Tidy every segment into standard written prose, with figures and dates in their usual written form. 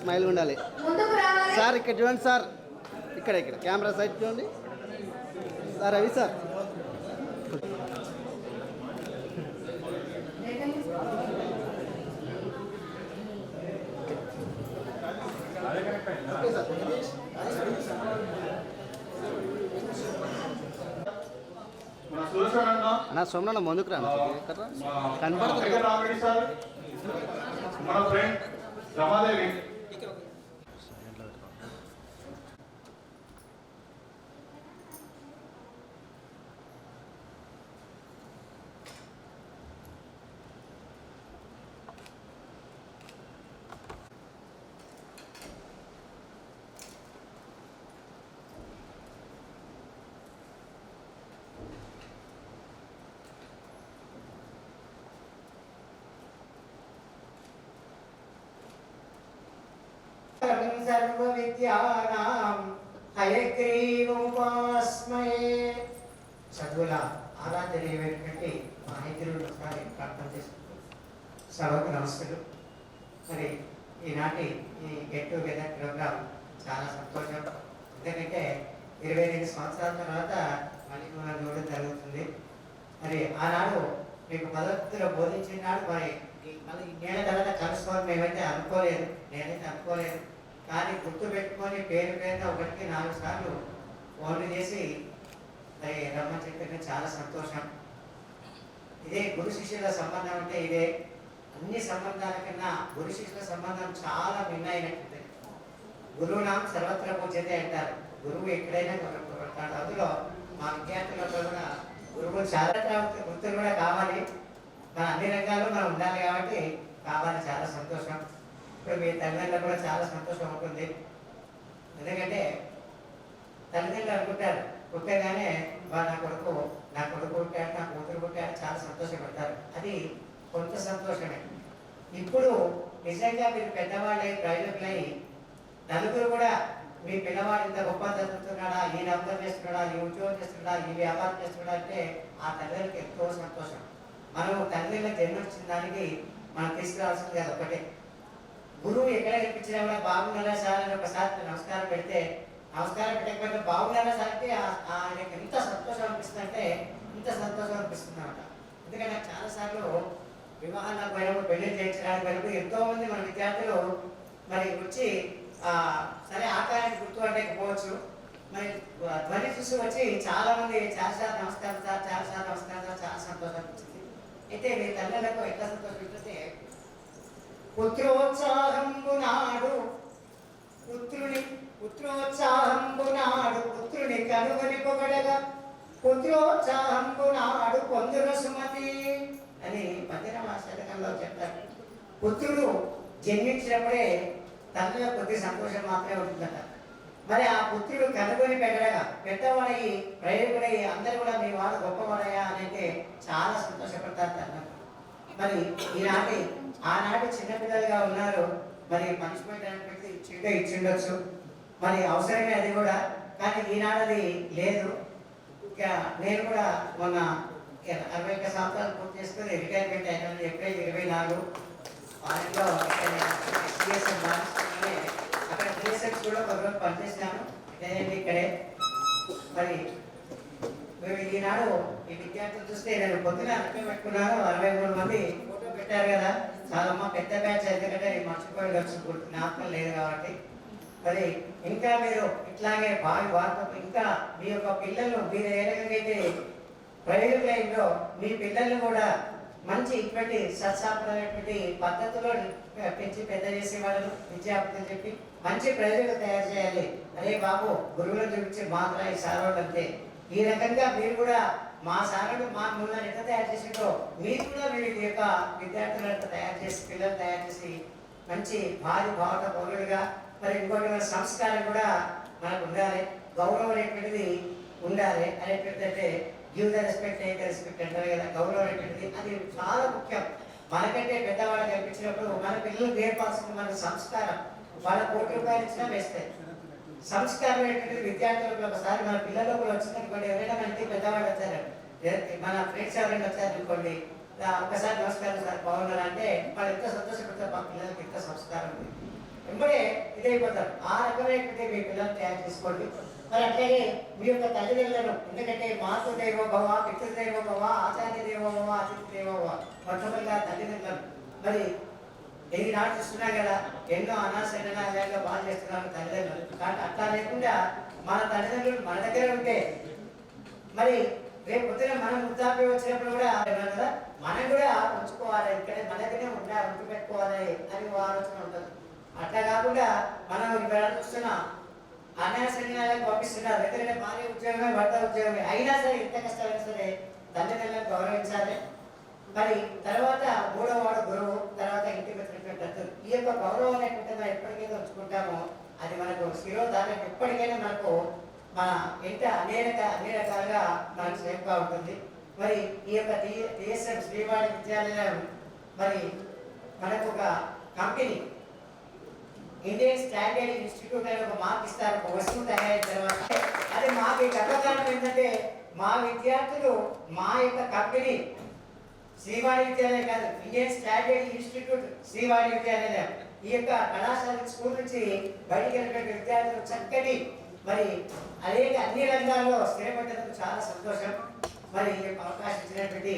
Smile ఉండాలి sir. ఇక్కడ చూడండి సార్, ఇక్కడ ఇక్కడ కెమెరా సైడ్ చూడండి సార్. రవి సార్ నా సోమనాన్న ముందుకు రా, కనపడుతుంది. सर्व विद्यानां हयग्रीवोपास्महे. చదువుల ఆరాధనటువంటి మా హయగ్రీవుని ఒకసారి ప్రార్థన చేసుకుంటూ సభకు నమస్కారం. మరి ఈనాటి ఈ గెట్ టుగెదర్ ప్రోగ్రాం చాలా సంతోషం. ఎందుకంటే 22 సంవత్సరాల తర్వాత మళ్ళీ మనం చూడడం జరుగుతుంది. మరి ఆనాడు మీకు పద్ధతిలో బోధించిన నాడు మరి మళ్ళీ ఇన్నేళ్ల తర్వాత కలుసుకోవాలి మేమైతే అనుకోలేదు, నేనైతే అనుకోలేదు. కానీ గుర్తు పెట్టుకొని పేరు పేరున 1-4 సార్లు ఫోన్లు చేసి మరి రమ్మని చెప్పిన చాలా సంతోషం. ఇదే గురు శిష్యుల సంబంధం అంటే ఇదే. అన్ని సంబంధాల కన్నా గురు శిష్యుల సంబంధం చాలా భిన్నమైనట్టుంది. గురువునాం సర్వత్ర పూజ్యతే అంటారు. గురువు ఎక్కడైనా కొనపడతాడు. అందులో మా విద్యార్థులతో కూడా గురువులు చాలా గుర్తులు కూడా కావాలి. మన అన్ని రంగాల్లో మనం ఉండాలి కాబట్టి కావాలి. చాలా సంతోషం. ఇప్పుడు మీ తల్లిదండ్రులు కూడా చాలా సంతోషం ఉంటుంది. ఎందుకంటే తల్లిదండ్రులు అనుకుంటారు పుట్టగానే నా కొడుకు పుట్టాడు, నా కూతురు పుట్టాడు, చాలా సంతోషపడతారు. అది కొంత సంతోషమే. ఇప్పుడు నిజంగా మీరు పెద్దవాళ్ళై ప్రయోజకులై నలుగురు కూడా మీ పిల్లవాడు ఇంత గొప్ప చదువుతున్నాడా, ఈ నమ్మకం చేస్తున్నాడా, ఈ ఉద్యోగం చేస్తున్నాడా, ఈ వ్యాపారం చేస్తున్నాడా అంటే ఆ తల్లిదండ్రులకు ఎంతో సంతోషం. మనం తల్లిదండ్రులకు జన్మించిన దానికి మనం తీసుకురావాల్సింది కాదు ఒకటే. గురువు ఎక్కడ కనిపించినా కూడా బాగున్నారా సార్ అని ఒకసారి నమస్కారం పెడితే, నమస్కారం పెట్టకపోతే బాగున్నారా సార్ అంటే ఆయనకి ఎంత సంతోషం అనిపిస్తుంది అంటే ఇంత సంతోషం అనిపిస్తుంది అన్నమాట. ఎందుకంటే నాకు చాలాసార్లు వివాహాలకు పోయినప్పుడు పెళ్లి చేయించడానికి పోయినప్పుడు ఎంతో మంది మన విద్యార్థులు మరి వచ్చి సరే ఆకారానికి గుర్తు అంటేకపోవచ్చు, మరి ధ్వని చూసి వచ్చి చాలా మంది చాలాసార్లు నమస్కారం సార్, చాలాసార్లు నమస్కారం సార్, చాలా సంతోషం అనిపించింది. అయితే మీ తల్లులకు ఎట్లా సంతోషం అంటే పుత్రోత్సాహంబునాడు పుత్రుని కనుగొని పొగడగా పుత్రోత్సాహంబునాడు పొందున సుమతి అని 18వ శతకంలో చెప్తారు. పుత్రుడు జన్మించినప్పుడే తల్లిలో కొద్ది సంతోషం మాత్రమే ఉంటుందట. మరి ఆ పుత్రుడు కనుగొని పెట్టడగా పెద్దవాడై ప్రయోగుడై అందరూ కూడా మీ వాడు గొప్పవాడయా అని అంటే చాలా సంతోషపడతారు తల్లి. మరి ఆనాటి చిన్నపిల్లలుగా ఉన్నారు. మరి పనిష్మెంట్ అనేది ఇచ్చిండొచ్చు, మరి అవసరమే అది కూడా. కానీ ఈనాడది లేదు. ఇంకా నేను కూడా మొన్న 61 సంవత్సరాలు పూర్తి చేసుకుని రిటైర్మెంట్ అయినాను. ఏప్రిల్ 24 వారిలో అక్కడ 3 సెక్స్ కూడా ఒక రోజు పనిచేసినాను. ఇక్కడే మరి మేము ఈనాడు ఈ విద్యార్థులు చూస్తే నేను పొద్దున అర్థం పెట్టుకున్నాను. 63 మంది ఫోటో పెట్టారు కదా, చాలా మా పెద్ద బ్యాచ్. ఎందుకంటే మర్చిపోయి వచ్చి జ్ఞాపకం లేదు కాబట్టి. మరి ఇంకా మీరు ఇట్లాగే వార్త ఇంకా మీ యొక్క పిల్లలు మీరు ఏ రకంగా అయితే ప్రయోజకులైందో మీ పిల్లల్ని కూడా మంచి ఇటువంటి సత్సాంప్రదాయటువంటి పద్ధతిలో పెంచి పెద్ద చేసే వాళ్ళను విద్యార్థులు చెప్పి మంచి ప్రయోజకులు తయారు చేయాలి. అరే బాబు గురువులను చూపించి మాత్రం ఈ సారోళ్ళు అంతే. ఈ రకంగా మీరు కూడా మా సారుడు మా మూలాన్ని ఎంత తయారు చేసిందో మీరు కూడా మీ యొక్క విద్యార్థులను తయారు చేసి పిల్లలు తయారు చేసి మంచి భారత పౌరులుగా మరి ఇంకోటి సంస్కారం కూడా మనకు ఉండాలి. గౌరవం అనేటువంటిది ఉండాలి. అనేటువంటిది అంటే give the respect, take the respect అంటారు కదా. గౌరవం అనేటువంటిది అది చాలా ముఖ్యం. మనకంటే పెద్దవాళ్ళు కనిపించినప్పుడు మన పిల్లలు నేర్పాల్సిన మన సంస్కారం. వాళ్ళ ₹1 ఇచ్చినా వేస్తాయి. సంస్కారం అనేటువంటిది విద్యార్థులకు ఒకసారి మన పిల్లల్లో కూడా వచ్చిందనుకోండి, ఎవరైనా మన ఇంటికి పెద్దవాళ్ళు వచ్చారు, మన ఫ్రెండ్స్ ఎవరైనా వచ్చారనుకోండి, ఒకసారి నమస్కారం సార్ బాగున్నారు అంటే వాళ్ళు ఎంత సంతోషపడతారు. మా పిల్లలకి ఎంత సంస్కారం ఉంది. వెంబడే ఇదైపోతారు. ఆ రకమైనటువంటి మీ పిల్లల్ని తయారు చేసుకోండి. మరి అట్లాగే మీ యొక్క తల్లిదండ్రులను, ఎందుకంటే మాతృ దేవోభవ, పితృదేవోభవ, ఆచార్య దేవోభవ, అతిథి దేవోభవ, మొట్టమొదటిగా తల్లిదండ్రులను మరి ఈనాడు చూస్తున్నాం కదా, ఎన్నో అనాశనాలయాల్లో బాగా చేస్తున్నారు తల్లిదండ్రులు. కానీ అట్లా లేకుండా మన తల్లిదండ్రులు మన దగ్గర ఉంటే మరి రేపు పొద్దున మనం వృద్ధాప్యం వచ్చినప్పుడు కూడా కదా మనం కూడా ఉంచుకోవాలి, ఇక్కడ మన దగ్గరే ఉంచి పెట్టుకోవాలి అని ఆలోచన ఉంటుంది. అట్లా కాకుండా మనం ఇక్కడ చూస్తున్నాం అనాశనాలకు పంపిస్తున్నారు. ఎందుకంటే భార్య ఉద్యోగమే, భర్త ఉద్యోగమే, అయినా సరే ఎంత కష్టమైనా సరే తల్లిదండ్రులను గౌరవించాలి. మరి తర్వాత మూడవ వాడు గురువు, తర్వాత ఇంటికి వచ్చినటువంటి ఈ యొక్క గౌరవం అనేటువంటి ఎప్పటికైనా ఉంచుకుంటామో అది మనకు శిరోధారం ఎప్పటికైనా మనకు మన ఇంట అన్ని రకాలుగా మనకు సేఫ్గా ఉంటుంది. మరి ఈ యొక్క టిఎస్ఎం శ్రీవాణి విద్యాలయం మరి మనకు ఒక కంపెనీ ఇండియన్ స్టాండర్డ్ ఇన్స్టిట్యూట్ అని ఒక మార్క్ ఇస్తారు ఒక వస్తువు తయారైన తర్వాత. అది మాకు గర్వకారణం ఏంటంటే మా విద్యార్థులు మా యొక్క కంపెనీ శ్రీవాణి విద్యాలయం కాదు, ఇండియన్ స్టాండర్డ్ ఇన్స్టిట్యూట్ శ్రీవాణి విద్యాలయం, ఈ యొక్క కళాశాల స్కూల్ నుంచి బయటికి వెళ్ళినటువంటి విద్యార్థులు చక్కటి మరి అన్ని రంగాల్లో స్థిరపడ్డందుకు చాలా సంతోషం. మరి ఈ యొక్క అవకాశం ఇచ్చినటువంటి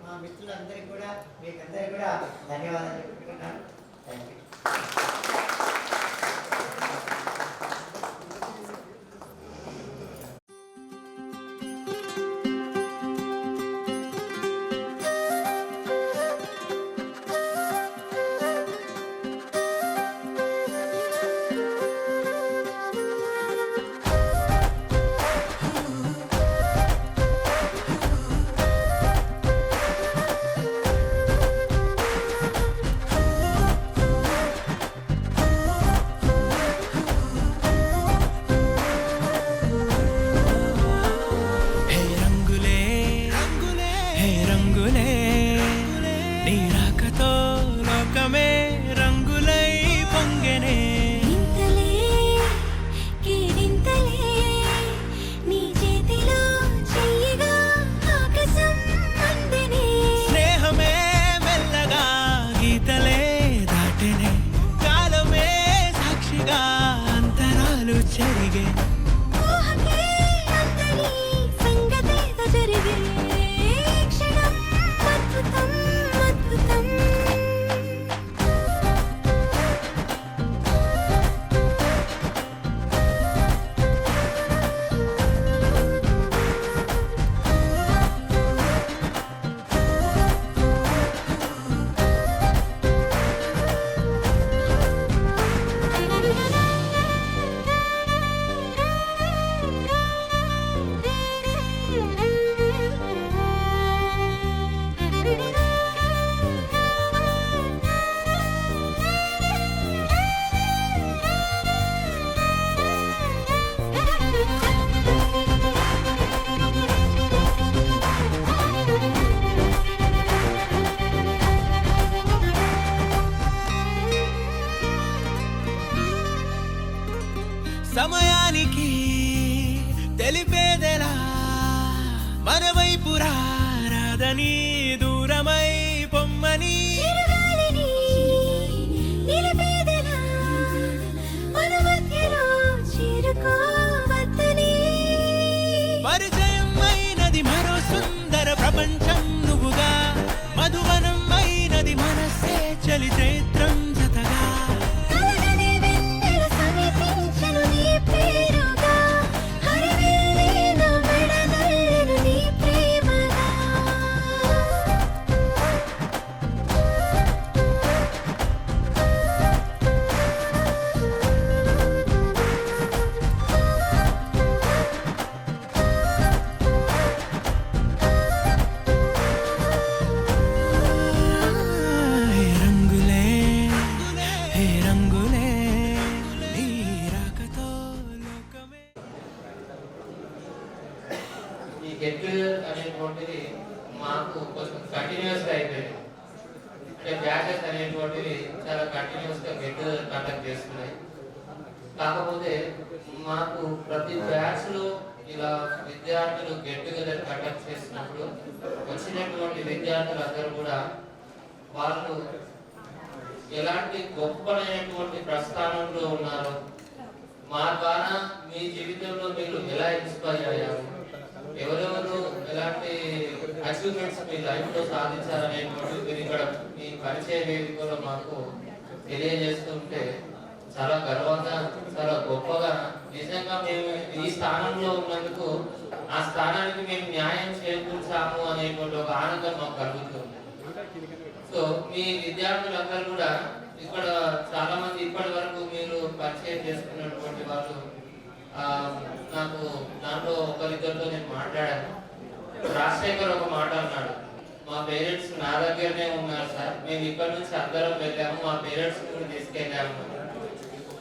మా మిత్రులందరికీ కూడా మీకందరికీ కూడా ధన్యవాదాలు చెప్పుకుంటున్నాను. Thank you. సమయానికి తెలిపేదెలా మన వైపు రాదని దూరమై పొమ్మని పరిచయం అయినది మరో సుందర ప్రపంచం నువ్వుగా మధువనం అయినది మనసే చలి చైత్రం జతగా గెట్ అనేటువంటిది మాకు కొంచెం కంటిన్యూస్గా అయిపోయింది. అంటే బ్యాచెస్ అనేటువంటివి చాలా కంటిన్యూస్గా గెట్ కండక్ట్ చేస్తున్నాయి. కాకపోతే మాకు ప్రతి బ్యాచ్లో ఇలా విద్యార్థులు గెట్ టుగెదర్ కండక్ట్ చేసినప్పుడు వచ్చినటువంటి విద్యార్థులందరూ కూడా వాళ్ళు ఎలాంటి గొప్పనైనటువంటి ప్రస్థానంలో ఉన్నారు, మా ద్వారా మీ జీవితంలో మీరు ఎలా ఇన్స్పైర్ అయ్యారు, ఎవరెవరు ఎలాంటి అచీవ్మెంట్స్ మీ లైఫ్ లో సాధించారనేటువంటి మీరు ఇక్కడ మీ పరిచయ వేదికలో మాకు తెలియజేస్తుంటే చాలా గర్వంగా, చాలా గొప్పగా, నిజంగా మేము ఈ స్థానంలో ఉన్నందుకు ఆ స్థానానికి మేము న్యాయం చేకూర్చాము అనేటువంటి ఒక ఆనందం మాకు కలుగుతుంది. సో మీ విద్యార్థులందరూ కూడా ఇక్కడ చాలా మంది ఇప్పటి వరకు మీరు పరిచయం చేసుకున్నటువంటి వాళ్ళు నాకు దాంట్లో ఒకరిద్దరితో నేను మాట్లాడాను. రాజశేఖర్ ఒక మాట అన్నాడు, మా పేరెంట్స్ నా దగ్గరనే ఉన్నారు సార్, మేము ఇక్కడ నుంచి అందరం వెళ్ళాము, మా పేరెంట్స్ కూడా తీసుకెళ్ళాము.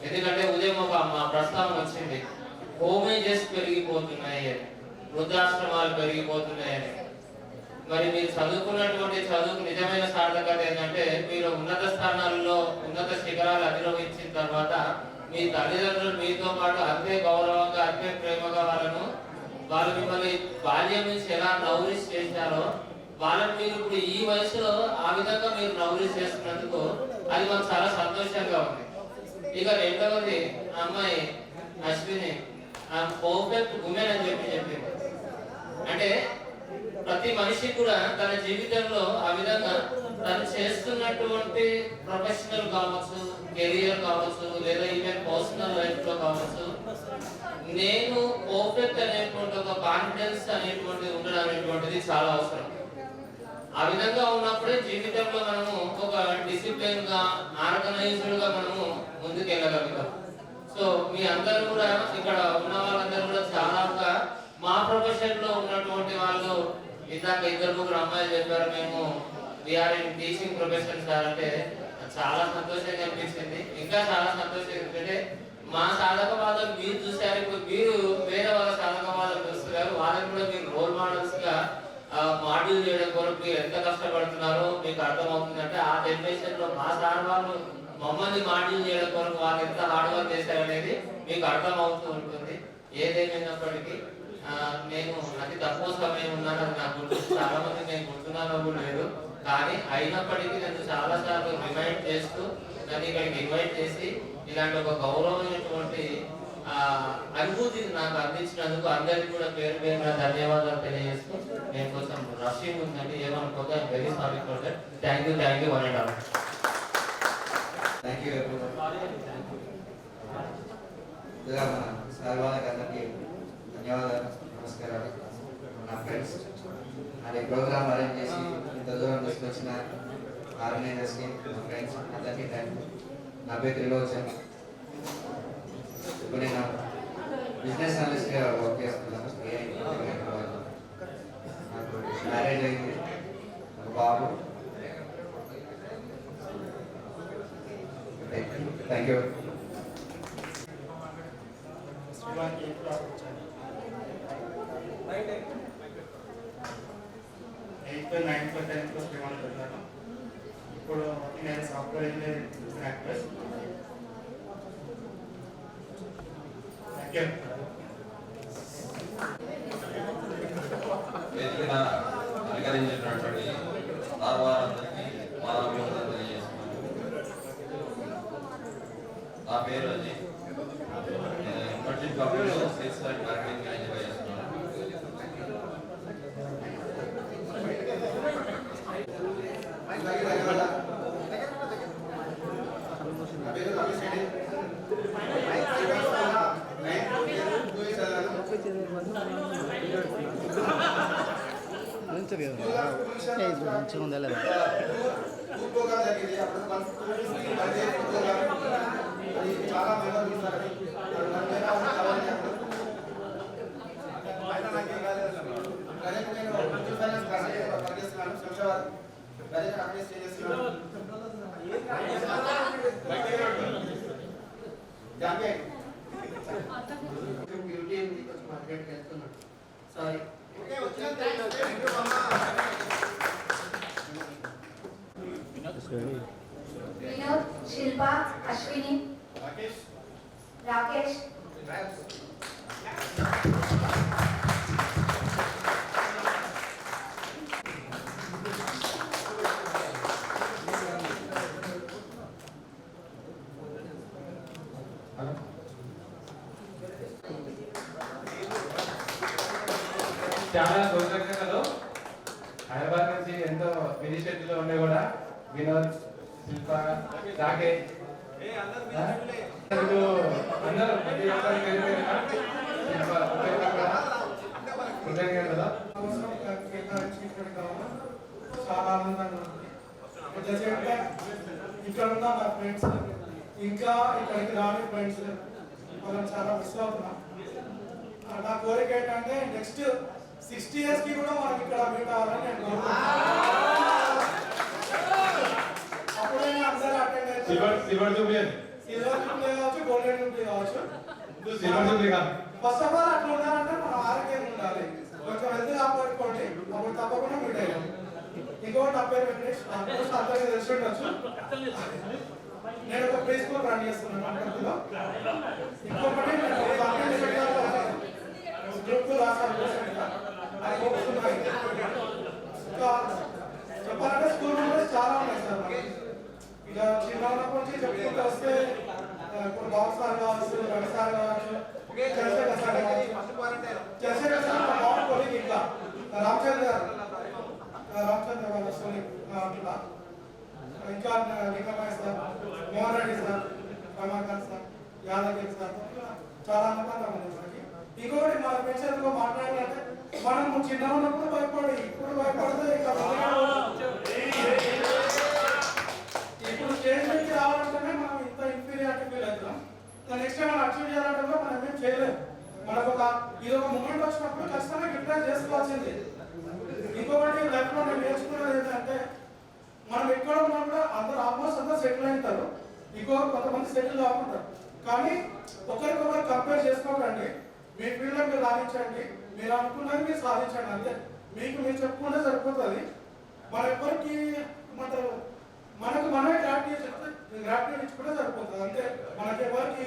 ఎందుకంటే ఉదయం ఒక మా ప్రస్తావన వచ్చింది, హోమేజెస్ పెరిగిపోతున్నాయి, వృద్ధాశ్రమాలు పెరిగిపోతున్నాయని. మరి మీరు చదువుకున్నటువంటి చదువుకు నిజమైన సార్థకత ఏంటంటే మీరు ఉన్నత స్థానాల్లో ఉన్నత శిఖరాలు అధిరోహించిన తర్వాత మీ తల్లిదండ్రులు మీతో పాటు అంతే గౌరవంగా, అంతే ప్రేమగా వాళ్ళు మిమ్మల్ని బాల్యం నుంచి ఎలా నౌరిష్ చేశారో వాళ్ళని మీరు ఇప్పుడు ఈ వయసులో ఆ విధంగా మీరు నౌరిష్ చేస్తున్నందుకు అది మాకు చాలా సంతోషంగా ఉంది. ఇక రెండవది అమ్మాయి అశ్విని పర్ఫెక్ట్ ఉమెన్ అని చెప్పింది. అంటే ప్రతి మనిషి కూడా తన జీవితంలో ఆ విధంగా తను చేస్తున్నటువంటి ప్రొఫెషనల్ కావచ్చు, కెరియర్ కావచ్చు, లేదా ఈవెన్ పర్సనల్ లైఫ్ లో కావచ్చు, నేను పర్ఫెక్ట్ అనేటువంటి ఒక కాన్ఫిడెన్స్ అనేటువంటిది ఉండడం అనేటువంటిది చాలా అవసరం. ఆ విధంగా ఉన్నప్పుడే జీవితంలో మనము ఒక డిసిప్లిన్ గా, ఆర్గనైజ్డ్ గా మనము ముందుకు వెళ్ళగలుగుతాం. సో మీ అందరూ కూడా ఇక్కడ ఉన్న వాళ్ళందరూ కూడా చాలా మా ప్రొఫెషన్ లో ఉన్నటువంటి వాళ్ళు, ఇందాక ఇద్దరు ముగ్గురు అమ్మాయిలు చెప్పారు మేము we are in teaching profession sir అంటే చాలా సంతోషంగా అనిపించింది. ఇంకా చాలా సంతోషంగా ఎందుకంటే మా సాధకవాదం మీరు చూశారు, ఇప్పుడు మీరు వేరే వాళ్ళ సాధకవాదం చూస్తున్నారు, వాళ్ళని కూడా మీరు రోల్ మోడల్స్ గా మాడ్యూల్ చేయడం కొరకు మీరు ఎంత కష్టపడుతున్నారో మీకు అర్థమవుతుంది. అంటే ఆ జనరేషన్ లో మా సార్ వాళ్ళు మమ్మల్ని మాడ్యూల్ చేయడం కొరకు వాళ్ళు ఎంత హార్డ్ వర్క్ చేశారనేది మీకు అర్థమవుతూ ఉంటుంది. ఏదేమైనప్పటికీ నేను అతి తక్కువ సమయం ఉన్నాను, అది నాకు గుర్తు, చాలా మంది నేను గుర్తున్నానో కూడా లేదు, కానీ అయినప్పటికీ నన్ను చాలా సార్లు రిమైండ్ చేస్తూ నన్ను ఇక్కడికి ఇన్వైట్ చేసి ఇలాంటి ఒక గౌరవమైనటువంటి అనుభూతిని నాకు అందించినందుకు అందరికీ కూడా పేరు పేరున ధన్యవాదాలు తెలియజేస్తూ, నేను కొంచెం రషింగ్ ఉందండి, ఏమనుకోతే I'm very sorry for that. Thank you one and all. Thank you sir వాళ్ళకి అందరికీ ధన్యవాదాలు, నమస్కారాలు. నా ఫ్రెండ్స్ అది ప్రోగ్రామ్ అరేంజ్ చేసి ఇంత దూరం తీసుకొచ్చిన ఆర్గనైజర్స్కి, మా ఫ్రెండ్స్ అందరికీ థ్యాంక్ యూ. నా పేరు త్రిలోచన్. ఇప్పుడు నేను బిజినెస్ అనలిస్ట్గా వర్క్ చేస్తున్నాను. నాకు మ్యారేజ్ అయింది, ఒక బాబు. Thank you. 8th, 9th, 10th Shriman పెట్టాను. ఇప్పుడు నేను సాఫ్ట్వేర్ ఇంజనీర్ యాక్టర్. వేదికన అలంకరించినటువంటి సార్వారందరికీ మా అభివందనలు తెలియజేస్తున్నాను. నా పేరు అజయ్, ఇన్వర్టెడ్ కంపెనీలో సేల్స్ అండ్ మార్కెటింగ్ మేనేజర్గా చేస్తున్నాను. మంచిగా ఉందా లేదా? చాలా మెమరీస్ సారీ. వినోద్, శిల్ప, అశ్విని, రాకేష్. చేస్తున్నాను. చాలా కృతజ్ఞతలు. హైదరాబాద్ నుంచి ఎంతో ఇనిషియేటివ్లో ఉండే కూడా వినోద్, శిల్ప, రాకేష్ అందరూ ప్రతి ఒక్కరికి శిల్ప కృతజ్ఞతలు. చాలా ఆనందంగా ఉంది. ఇక్కడ ఉన్న నా ఫ్రెండ్స్ ఇంకా ఇక్కడికి రాని ఫ్రెండ్స్ మనం చాలా మిస్ అవుతున్నాం. నా కోరిక ఏంటంటే నెక్స్ట్ 60 years కి కూడా మనం ఇక్కడ మీట్ అవ్వాలని నేను కోరుకుంటున్నాను. అప్పుడైనా అందరూ అటెండ్ అయితే సిల్వర్ జూబ్లీ కావచ్చు, గోల్డెన్ జూబ్లీ కావచ్చు. ఫస్ట్ ఆఫ్ ఆల్ అట్లా ఉండాలంటే మనం ఆరోగ్యంగా ఉండాలి. కొంచెం హెల్త్ కాపాడుకోండి, అప్పుడు తప్పకుండా మీట్ అయ్యాం. ఇంకోటి నా పేరు వెంకటేష్, అందరికీ తెలిసి ఉండొచ్చు. నేను ఒక ప్రీ స్కూల్ రన్ చేస్తున్నాను అమరావతిలో. ఇంకొకటి నేను గ్రూప్ రాసాను. ఇంకా చెప్పాలంటే స్కూల్ మెంబర్స్ చాలా ఉన్నాయి సార్. ఇక చిన్నప్పటి నుంచి చెప్పుకుంటూ వస్తే ఇప్పుడు బాబు సార్ కావచ్చు, రవి సార్ కావచ్చు, చంద్రశేఖర్ సార్ కావచ్చు. చంద్రశేఖర్ సార్ మా బాబు కొలిగ్, ఇంకా రామచంద్ర వాళ్ళ సోనిక్ ఇంకా Lingamayya sir, Mohan Reddy sir, Ramakant sir, Yadagiri sir చాలా అనుబంధం ఉంది మనకి. ఇంకొకటి మన పెన్షన్లో మాట్లాడాలంటే మనం చిన్న ఉన్నప్పుడు భయపడి ఇప్పుడు భయపడితే ఇప్పుడు స్టేజ్ నుంచి రావాలంటేనే మనం ఇంత ఇన్ఫీరియారిటీ ఫీల్ అవుతున్నాం. నెక్స్ట్ మనం అచీవ్ చేయాలంటే కూడా మనం ఏం చేయలేము. మనకు ఇది ఒక మూమెంట్ వచ్చినప్పుడు ఖచ్చితంగా రిప్లై చేసుకోవాల్సింది. ఇంకొకటి లైఫ్ లో నేను నేర్చుకున్నది ఏంటంటే మనం ఎక్కడ ఉన్నా కూడా అందరూ ఆల్మోస్ట్ అందరూ సెటిల్ అవుతారు. కొంతమంది సెటిల్ కాకుంటారు. కానీ ఒకరికొకరు కంపేర్ చేసుకోకండి. మీ ఫీల్డ్లో మీరు రాణించండి, మీరు అనుకున్నది మీరు సాధించండి. అంతే, మీకు మీరు చెప్పుకుంటే సరిపోతుంది. మన ఎవరికి మనకు మనమే గ్రాట్యుయేట్ ఇచ్చుకుంటే సరిపోతుంది. అంతే, మనకి ఎవరికి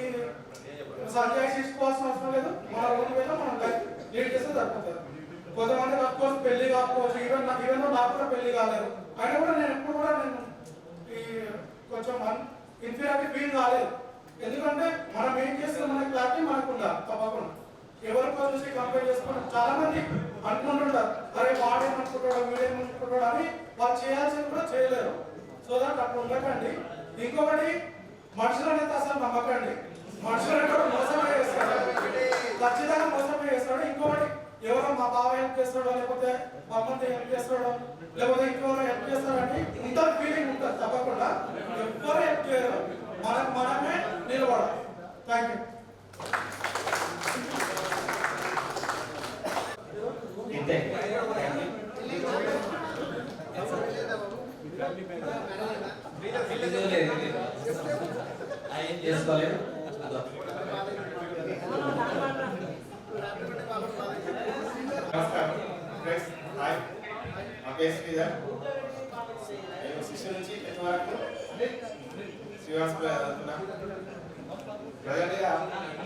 సంజాయి తీసుకోవాల్సిన అవసరం లేదు. మన రోజు మీద మనం లీడ్ చేస్తే సరిపోతుంది. కొంతమంది అఫ్కోర్స్ పెళ్లి కాకపోవచ్చు, ఈవెన్ నాకు కూడా పెళ్లి కాలేదు. అయినా కూడా నేను ఎప్పుడు కూడా ఈ కొంచెం ఇన్ఫీరియారిటీ ఫీల్ కాలేదు. ఎందుకంటే మనం ఏం చేస్తాం మన క్లారిటీ మనకు ఉండాలి. తప్పకుండా ఎవరికో చూసి కంపేర్ చేసుకోవడం చాలా మంది అనుకుంటుంటారు, అరే వాడేమనుకుంటాడు, వీడేమనుకుంటాడు అని. వాళ్ళు చేయాల్సింది కూడా చేయలేరు. సో దాట్ అట్లా ఉండకండి. ఇంకొకటి, మనుషులనైతే అసలు నమ్మకండి. మనుషులంటే మోసమే చేస్తాడు, ఖచ్చితంగా మోసమే చేస్తాడు. ఇంకొకటి, ఎవరో మా బావ హెల్ప్ చేస్తాడో, లేకపోతే మా అమ్మతో హెల్ప్ చేస్తాడో, లేకపోతే ఇంకెవరో హెల్ప్ చేస్తాడని ఇంత ఫీలింగ్ ఉంటుంది. తప్పకుండా ఎవరు హెల్ప్ చేయరు, మనమే నిలబడాలి. Thank you. ఏం చేసుకోలేదు. నమస్కారం ఫ్రెండ్స్, హాయ్. నా పేరు శ్రీధర్. నేను 6 నుంచి 10 వరకు శ్రీవాస్లో చదువుతున్నా. ప్రజెంట్గా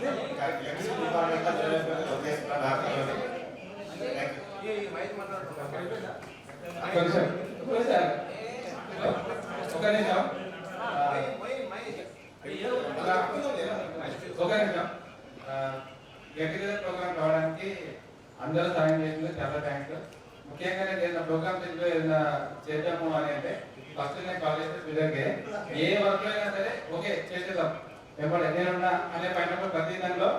ఎలక్ట్రిసిటీ డిపార్ట్మెంట్లో వర్క్ చేస్తున్నాను. కొంచెం ఒక నిమిషం. గెట్ ప్రోగ్రామ్ రావడానికి అందరూ సాయం చేసింది, చాలా థ్యాంక్స్. ముఖ్యంగా నేను ఏదైనా ప్రోగ్రామ్ ఏదైనా చేద్దాము అని అంటే ఫస్ట్ నేను కాలేజ్ పిల్లలకి ఏ వర్క్ అయినా సరే ఓకే చేసేద్దాం, ఎప్పుడు నేనున్నా అనే పైన ప్రతి దానిలో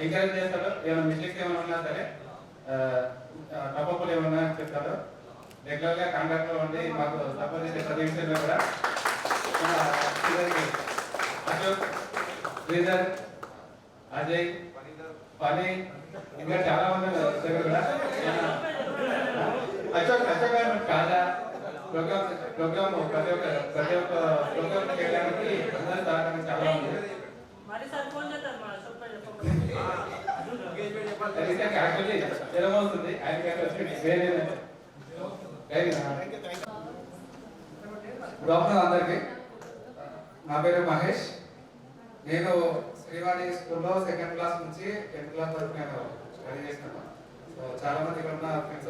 ఎంకరేజ్ చేస్తాడు. ఏమైనా మిస్టేక్స్ ఏమైనా ఉన్నా సరే, తప్పప్పుడు ఏమన్నా చెప్తాడు. రెగ్యులర్గా కాంటాక్ట్లో ఉండి మాకు సపోర్ట్ చేసే ప్రతి విషయంలో కూడా అశోక్, శ్రీధర్, అజయ్, పని ఇంకా చాలా మంది కూడా అశోక్ కాదా ప్రోగ్రామ్ ప్రతి ఒక్క ప్రోగ్రామ్ చేయడానికి అందరూ సహకారం చాలా ఉంది. యాక్చువల్లీ ఏమవుతుంది గుడ్ ఆఫ్టర్నూన్ అందరికి. నా పేరు మహేష్. నేను శ్రీవాణి స్కూల్లో 2nd క్లాస్ నుంచి 10th క్లాస్ వరకు నేను స్టడీ చేసినాను. సో చాలా మంది ఇక్కడ ఉన్న ఫ్రెండ్స్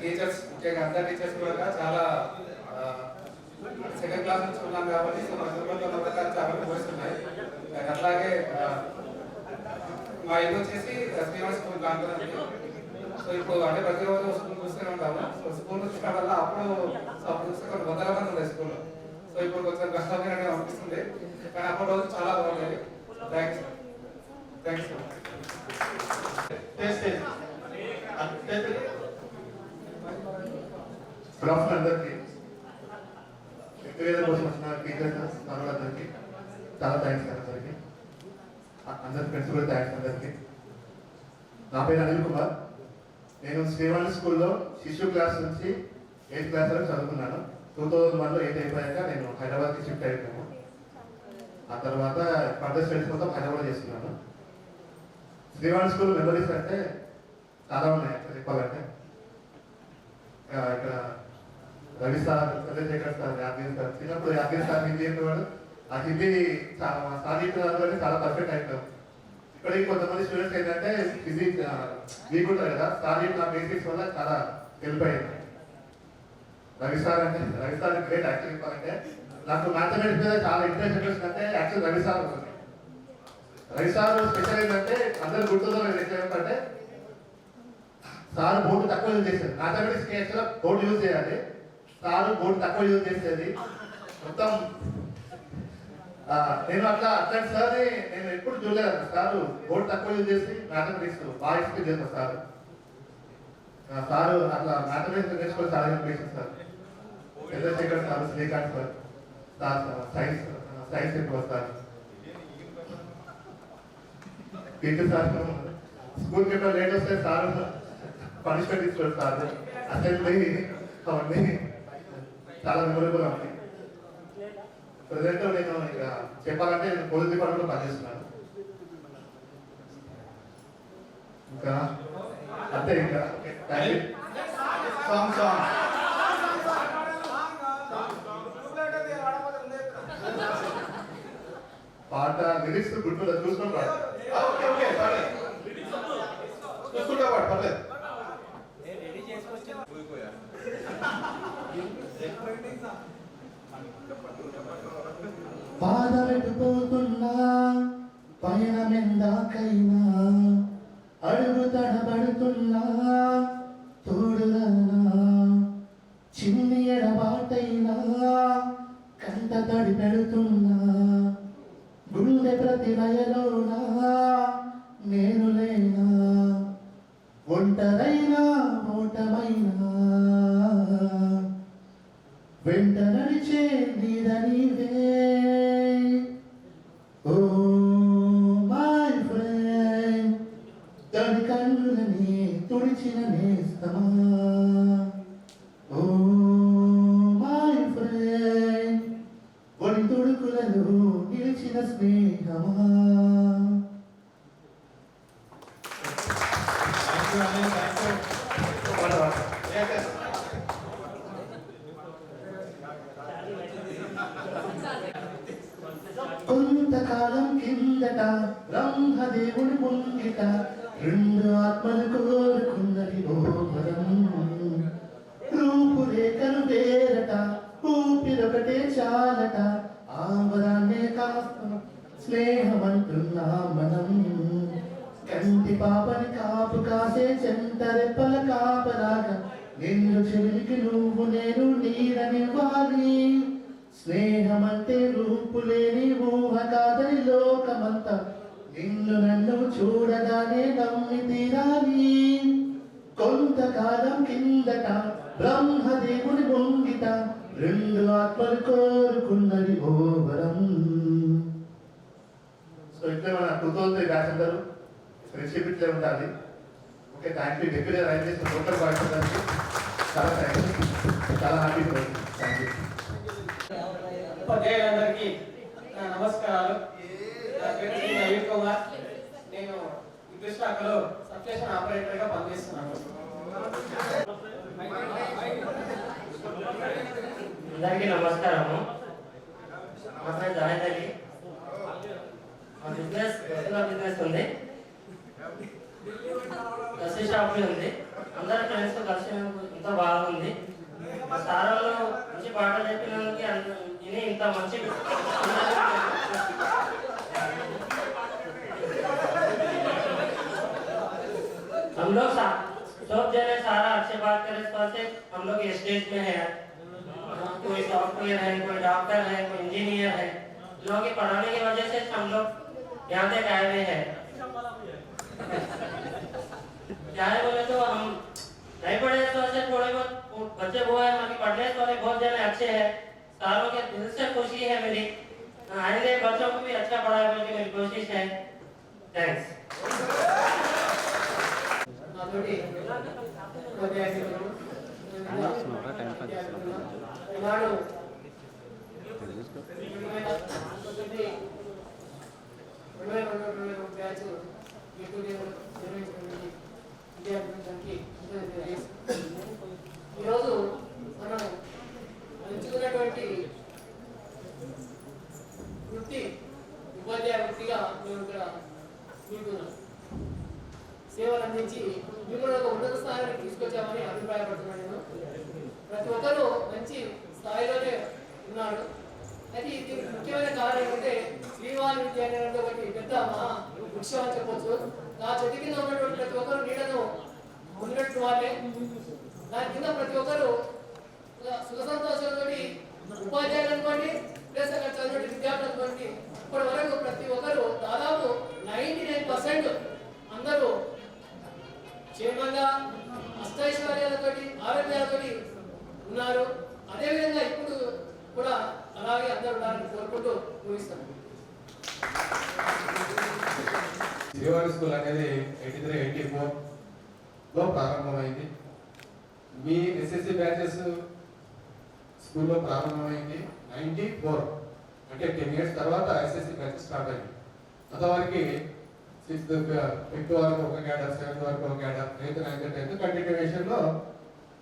టీచర్స్, ముఖ్యంగా అందరు టీచర్స్ కూడా చాలా సెకండ్ క్లాస్ నుంచి ఉన్నాం కాబట్టి సో మా తిరుపతిలో ఉన్న ప్రకారం చాలా మెమరీస్ ఉన్నాయి. అండ్ అట్లాగే మా ఇల్లు వచ్చేసి శ్రీనివాస్ స్కూల్ కాంగ్రెస్. సో ఇప్పుడు అంటే ప్రతిరోజు స్కూల్ చూస్తూనే ఉంటాము. సో స్కూల్ చూసిన వల్ల అప్పుడు చూస్తే కొన్ని వందల మంది ఉండే స్కూల్లో. సో ఇప్పుడు కొంచెం కష్టమైన అనిపిస్తుంది, కానీ అప్పటి రోజు చాలా బాగుండేది. Thanks thanks. గుడ్ ఆఫ్టర్నూన్ అందరికీ. వ్యక్తిగత కోసం వచ్చిన టీచర్స్ అందరికీ చాలా థ్యాంక్స్ అందరికీ. అందరి ఫ్రెండ్స్ కూడా థ్యాంక్స్ అందరికీ. నా పేరు అనిల్ కుమార్. నేను శ్రీవాణి స్కూల్లో శిశు క్లాస్ నుంచి 8th క్లాస్ వరకు చదువుకున్నాను. 2001లో 8 అయిపోయాక నేను హైదరాబాద్కి షిఫ్ట్ అయిపోయాను. ఆ తర్వాత ఫర్దర్ స్టడీస్ మొత్తం హైదరాబాద్ చేస్తున్నాను. శ్రీవాణి స్కూల్ మెమరీస్ అంటే చాలా ఉన్నాయి చెప్పాలంటే. ఇక్కడ Ravi sir, Chandrashekar sir, Yadagiri sir, చిన్నప్పుడు యాదగిరి సార్ హిందీ చెప్పేవాడు. ఆ హిందీ సాధించడానికి చాలా పర్ఫెక్ట్ అయిపోయాం. ఇప్పటికి కొంతమంది స్టూడెంట్స్ ఏంటంటే హిందీ వీక్ ఉంటారు కదా, సాధించిన బేసిక్స్ వల్ల చాలా హెల్ప్ అయింది. Ravi sir great. యాక్చువల్ చెప్పాలంటే నాకు మ్యాథమెటిక్స్ మీద చాలా ఇంట్రెస్ట్ అంటే యాక్చువల్ రవి సార్ స్పెషల్ ఏంటంటే అందరు గుర్తుందో ఏంటంటే సార్ బోర్డు తక్కువ యూజ్ చేసేది. మ్యాథమెటిక్స్ యాక్చువల్గా బోర్డు యూజ్ చేయాలి, సార్ బోర్డు తక్కువ యూజ్ చేసేది మొత్తం. నేను అట్లాంటి సార్ నేను ఎప్పుడు చూడలేదు. సార్ బోర్డు తక్కువ యూజ్ చేసి మ్యాథమెటిక్స్ బాగా ఎక్స్ప్లెయిన్ చేస్తారు. సార్ అట్లా మ్యాథమెటిక్స్ నేర్చుకొని చాలా impression sir. Chandrashekar sir, Srikanth sir, science ఎక్కువ సార్. టీచర్ సార్ స్కూల్కి ఎప్పుడు లేట్ వస్తే సార్ పనిష్మెంట్ ఇస్తాడు సార్. అసెంబ్లీ అవన్నీ చాలా మెమొరబుల్ అవుతాయి. ప్రజెంట్ నేను ఇక చెప్పాలంటే నేను పోలీస్ డిపార్ట్మెంట్లో పనిచేస్తున్నాను. ఇంకా అంతే. ఇంకా పాట లిరిక్స్ గుర్తులేదు, చూసుకొని పాట. చూసుకుంటా పాట పర్లేదు. పాదపెట్టుపోతున్నా పయనమెందాకైనా అడుగు తడబడుతున్నా తోడులనా చిన్ని ఎడబాటైనా కంట తడి పెడుతున్నా గుండె ప్రతి లయలోనా నేను లేనా ఒంటరైనా ఓటమైనా వెంట నడిచే నీడ నీవే. ఓ మై ఫ్రెండ్ తడి కన్నులని తుడిచిన నేస్తమా. ఓ మై ఫ్రెండ్ ఒడి తుడుకులలో నిలిచిన స్నేహమా. కొంతకాలం కిందట బ్రహ్మదేవుని ముంగిట 2 ఆత్మలు కోరుకున్నది ఓ వరం. రూపురేఖలు వేరట, ఊపిరొకటే చాలట, ఆ వరాన్నే కాస్త స్నేహమంటున్నా మనం. కంటి పాపని కాపు కాసే చెంతరెప్పల కాపలాగా నిన్ను చెవిలికి నువ్వు నేను నీడనివ్వాలి. స్నేహమంటే రూపులేని ఊహ కాదని లోకమంతా నిన్ను నన్ను చూడగానే నమ్మి తీరాలి. కొంతకాలం కిందట బ్రహ్మదేవుని ముంగిట 2 ఆత్మలు కోరుకున్నది ఓ వరం. సో ఇట్లే మన 2003 బ్యాచ్ అందరూ ఫ్రెండ్షిప్ ఇట్లే ఉండాలి. Okay, thank you. డెప్యూటీ రైన్ చేసిన టోటల్ బాయ్స్ చాలా థ్యాంక్స్. చాలా హ్యాపీ. Thank you. ఉపాధ్యాయులందరికీ నా నమస్కారాలు. నా పేరు శ్రీ నవీన్ కుమార్. నేను ఇంగ్లీష్ శాఖలో సబ్స్టేషన్ ఆపరేటర్గా పనిచేస్తున్నాను. అందరికీ నమస్కారము. మా పేరు జావేద్ అలీ. మా బిజినెస్ ఉంది, డ్రెస్ షాప్ ఉంది. అందరూ ఫ్రెండ్స్ కలిసి ఎంతో బాగుంది. మా సార్ వాళ్ళు మంచి పాటలు చెప్పినందుకు लोग सब जने सारा अच्छे बात करे इस बात से हम लोग स्टेज में है, कोई सॉफ्टवेयर है, कोई डॉक्टर है, कोई इंजीनियर है, लोगों के पढ़ाने की वजह से हम लोग यहाँ तक आए हुए हैं। क्या है बोले तो हम नहीं पढ़े तो ऐसे थोड़े बहुत बच्चे वो है, बाकी पढ़ने वाले बहुत जने अच्छे हैं, सारों के दिल से खुशी है मेरी। आइंदे बच्चों को भी अच्छा पढ़ाए बोल के मेरी कोशिश है। थैंक्स। ఈరోజు మనం ఎంచుకున్నటువంటి వృత్తి ఉపాధ్యాయ వృత్తిగా మేము ఇక్కడ మీకు సేవలు అందించి మిమ్మల్ని ఒక ఉన్నత స్థాయికి తీసుకొచ్చామని అభిప్రాయపడుతున్నాను నేను. ప్రతి ఒక్కరూ మంచి స్థాయిలోనే ఉన్నాడు. అయితే దీనికి ముఖ్యమైన కారణం ఏంటంటే శ్రీవారి విద్య అనేది ఒకటి పెద్ద మహా వృక్షం అని చెప్పొచ్చు. ఆ చెట్టు కింద ఉన్నటువంటి ప్రతి ఒక్కరు నీడను ఉన్నట్టు వాళ్ళే. దాని కింద ప్రతి ఒక్కరు సుఖ సంతోషాలతో ఉపాధ్యాయులు అనుకోండి, ప్లస్ అక్కడ చదివిన విద్యార్థులు అనుకోండి, ఇప్పటి వరకు ప్రతి ఒక్కరు దాదాపు 99% అందరూ క్షేమంగా అష్టైశ్వర్యాలతో ఆరోగ్యాలతో ఉన్నారు. అదేవిధంగా ఇప్పుడు కూడా అలాగే అందరూ ఉండాలని కోరుకుంటూ ముగిస్తాను. శ్రీవారి స్కూల్ అనేది 83-84 లో ప్రారంభమైంది. మీ ఎస్ఎస్సి బ్యాచెస్ స్కూల్లో ప్రారంభమైంది 94, అంటే 10 years తర్వాత ఎస్ఎస్సి బ్యాచెస్ స్టార్ట్ అయింది. అంతవరకు 6th, 5th వరకు ఒక క్యాడర్, 7th వరకు ఒక క్యాడర్, 8th, 9th, 10th కంటిన్యూషన్లో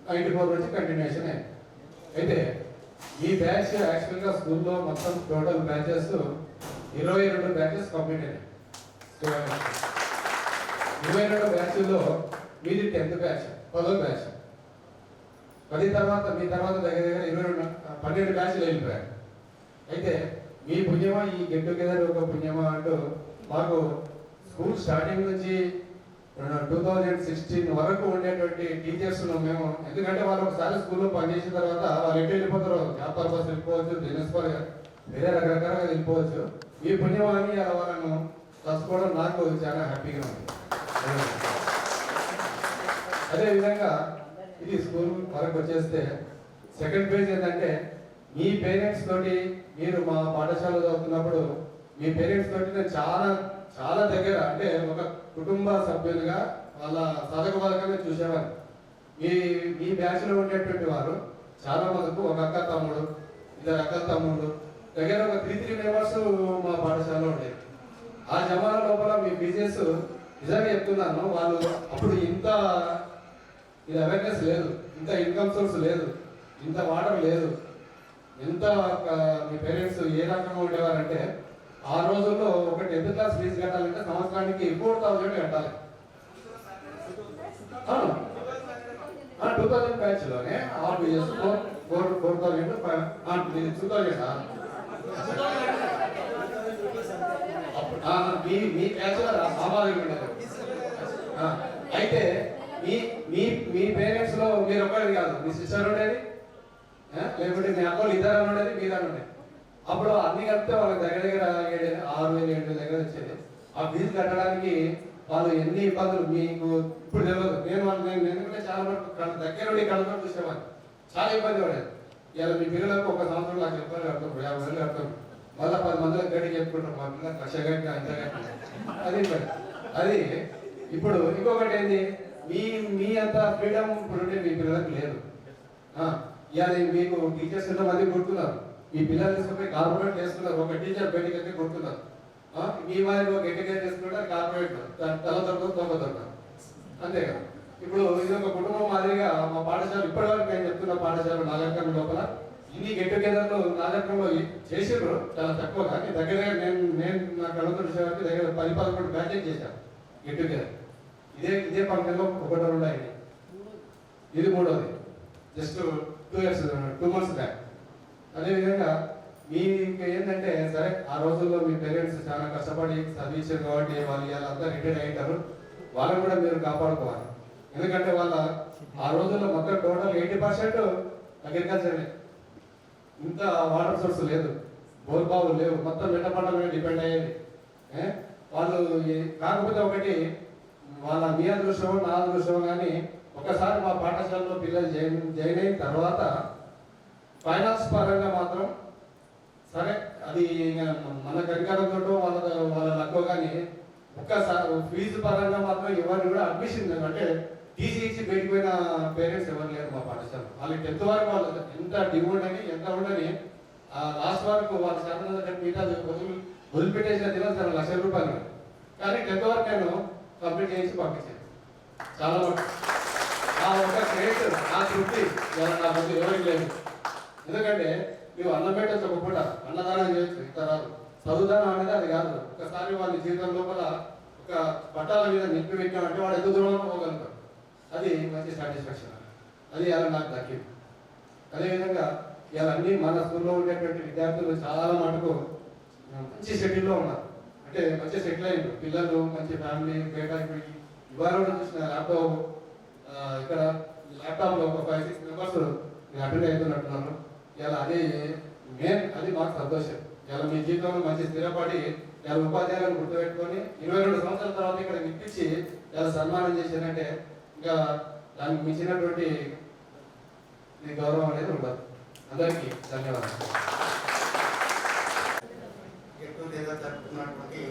94 నుంచి కంటిన్యూషన్ అయింది. అయితే ఈ బ్యాచ్ యాక్చువల్గా స్కూల్లో మొత్తం టోటల్ బ్యాచెస్ 22 బ్యాచెస్ కంప్లీట్ అయినాయి. 22 బ్యాచ్ల్లో మీది 10th బ్యాచ్, 10వ బ్యాచ్. 10 తర్వాత మీ తర్వాత దగ్గర దగ్గర 12 బ్యాచ్లు వెళ్ళిపోయారు. అయితే మీ పుణ్యమా ఈ గెట్ టుగెదర్ ఒక పుణ్యమా అంటూ మాకు స్కూల్ స్టార్టింగ్ నుంచి 2016 వరకు ఉండేటువంటి టీచర్స్ మేము, ఎందుకంటే వాళ్ళు ఒకసారి స్కూల్లో పనిచేసిన తర్వాత వాళ్ళు ఎటు వెళ్ళిపోతారు, జాబ్ పర్పస్ వెళ్ళిపోవచ్చు, బిజినెస్ పరంగా వేరే రకరకాలుగా వెళ్ళిపోవచ్చు. ఈ పుణ్యమాన్ని అలా వాళ్ళను కలుసుకోవడం నాకు చాలా హ్యాపీగా ఉంది. అదేవిధంగా ఇది స్కూల్ వరకు వచ్చేస్తే సెకండ్ పేజ్ ఏంటంటే మీ పేరెంట్స్ తోటి, మీరు మా పాఠశాలలో చదువుతున్నప్పుడు మీ పేరెంట్స్ తోటి నేను చాలా దగ్గర, అంటే ఒక కుటుంబ సభ్యులుగా వాళ్ళ సాధక బాధకంగా చూసేవారు. మీ బ్యాచ్లో ఉండేటువంటి వారు చాలా మందికి ఒక అక్క తమ్ముడు, 2 అక్క తమ్ముడు, దగ్గర ఒక 3 మెంబర్స్ మా పాఠశాలలో ఉండేది. ఆ జమానా లోపల మీ బిజినెస్ నిజంగా చెప్తున్నాను, వాళ్ళు అప్పుడు ఇంత ఇది అవేర్నెస్ లేదు, ఇంత ఇన్కమ్ సోర్స్ లేదు, ఇంత వాటర్ లేదు. ఎంత మీ పేరెంట్స్ ఏ రకంగా ఉండేవారంటే ఆ రోజుల్లో ఒక 10th క్లాస్ ఫీజు కట్టాలంటే సంవత్సరానికి 4,000 కట్టాలి. 2000 బ్యాచ్ లోనే 4,000 మీ బ్యాచ్ సామాజిక ఉండదు. అయితే మీ పేరెంట్స్ లో మీరు ఒక్కటి కాదు, మీ సిస్టర్ ఉండేది, లేకపోతే మీ అక్కలు 2 ఉండేది, మీరు ఉండేది. అప్పుడు అన్ని కలిపితే వాళ్ళకి దగ్గర దగ్గర 6,000-7,000 దగ్గర వచ్చేది. ఆ ఫీజు కట్టడానికి వాళ్ళు ఎన్ని ఇబ్బందులు మీకు ఇప్పుడు తెలియదు. నేను చాలా వరకు దగ్గర నుండి కళ్ళతో చూసేవాడిని, చాలా ఇబ్బంది పడేది. ఇలా మీ పిల్లలకు ఒక సంవత్సరం నాకు చెప్పాలి కడతాం, 50,000 కడతాం, మళ్ళీ 10 మందికి గడికి చెప్పుకుంటాం, మా పిల్లలు 1,00,000 గంట ఇంత గంట, అది అది. ఇప్పుడు ఇంకొకటి ఏంది, మీ అంత ఫ్రీడమ్ ఇప్పుడు మీ పిల్లలకు లేదు. ఇవాళ మీకు టీచర్స్ ఎంతమంది కొడుతున్నారు, మీ పిల్లలు తీసుకుపోయి కార్పొరేట్ చేస్తున్నారు, ఒక టీచర్ బయటకి అయితే కొడుతున్నారు. మీ వారి ఒక గట్టిగా చేసుకుంటారు కార్పొరేట్, తల దొరకదు, అంతే కదా. ఇప్పుడు ఇది ఒక కుటుంబం మాదిరిగా మా పాఠశాల ఇప్పటివరకు నేను చెప్తున్న పాఠశాల నాగరికం లోపల ఇన్ని గెట్ టుగెదర్లు నాగరికంలో చేసిండ్రు చాలా తక్కువగా. దగ్గర నేను నా కళ్ళతో చూసేవారికి దగ్గర 10-11 బ్యాచెస్ చేశాను గెట్ టుగెదర్. ఇదే పండుగలో 1-2 అయింది, ఇది 3వది, జస్ట్ 2 months బ్యాక్. అదేవిధంగా మీకు ఏంటంటే సరే ఆ రోజుల్లో మీ పేరెంట్స్ చాలా కష్టపడి చదివించారు కాబట్టి వాళ్ళు అంతా రిటైర్ అయ్యారు, వాళ్ళని కూడా మీరు కాపాడుకోవాలి. ఎందుకంటే వాళ్ళ ఆ రోజుల్లో మొత్తం టోటల్ 80% అగ్రికల్చరే. ఇంత వాటర్ సోర్స్ లేదు, బోర్బావులు లేవు, మొత్తం మెట్ట పంటల మీద డిపెండ్ అయ్యేది. వాళ్ళు కాకపోతే ఒకటి వాళ్ళ మీ అదృష్టం నా అదృష్టం కానీ ఒకసారి మా పాఠశాలలో పిల్లలు జాయిన్ అయిన తర్వాత ఫైనాన్స్ పరంగా మాత్రం సరే అది మనకు అధికారంతో వాళ్ళ లక్కువ కానీ ఒక్కసారి ఫీజు పరంగా మాత్రం ఎవరిని కూడా అడ్మిషన్ అంటే టీసీ ఇచ్చి బయటపోయిన పేరెంట్స్ ఎవరు లేరు మా పాఠశాల. వాళ్ళకి 10th వరకు వాళ్ళు ఎంత డిమాండ్ అని ఎంత ఉండని లాస్ట్ వరకు వాళ్ళ శాతం మీద వదిలిపెట్టేసిన దినం చాలా ₹1,00,000. కానీ 10th వరకు నేను కంప్లీట్ చేసి పంపించాను. చాలా మటుకు ఆ ఒక క్రెడిట్ ఆ తృప్తి నా ముందు ఎవరికి లేదు. ఎందుకంటే నువ్వు అన్నం పెట్టచ్చు ఒక పూట, అన్నదానం చేయొచ్చు, ఇతరాలు చదువుదానం అనేది అది కాదు. ఒకసారి వాళ్ళ జీవితం లోపల ఒక పట్టాల మీద నింపి పెట్టామంటే వాడు ఎంత దూరంలో పోగలుగుతాడు. అది మంచి సాటిస్ఫాక్షన్, అది అలా నాకు దక్కింది. అదేవిధంగా ఇలా అన్ని మన స్కూల్లో ఉండేటువంటి విద్యార్థులు చాలా మటుకు మంచి సెటిల్లో ఉన్నారు, అంటే మంచి సెటిల్ అయ్యారు. పిల్లలు మంచి ఫ్యామిలీ బయట ఇవాళ చూసిన ల్యాప్టాప్ ఇక్కడ ల్యాప్టాప్లో ఒక 5-6 మెంబర్స్ నేను అటెండ్ అవుతున్నట్టున్నాను. ఇలా అది మెయిన్, అది మాకు సంతోషం. ఇలా మీ జీవితంలో మంచి స్థిరపడి ఇలా ఉపాధ్యాయులను గుర్తుపెట్టుకొని 22 సంవత్సరాల తర్వాత ఇక్కడ వినిపించి ఇలా సన్మానం చేశారంటే ఇంకా దానికి మించినటువంటి గౌరవం అనేది ఉండదు. అందరికీ ధన్యవాదాలు. ఎక్కువ లేదా జరుపుకున్నటువంటి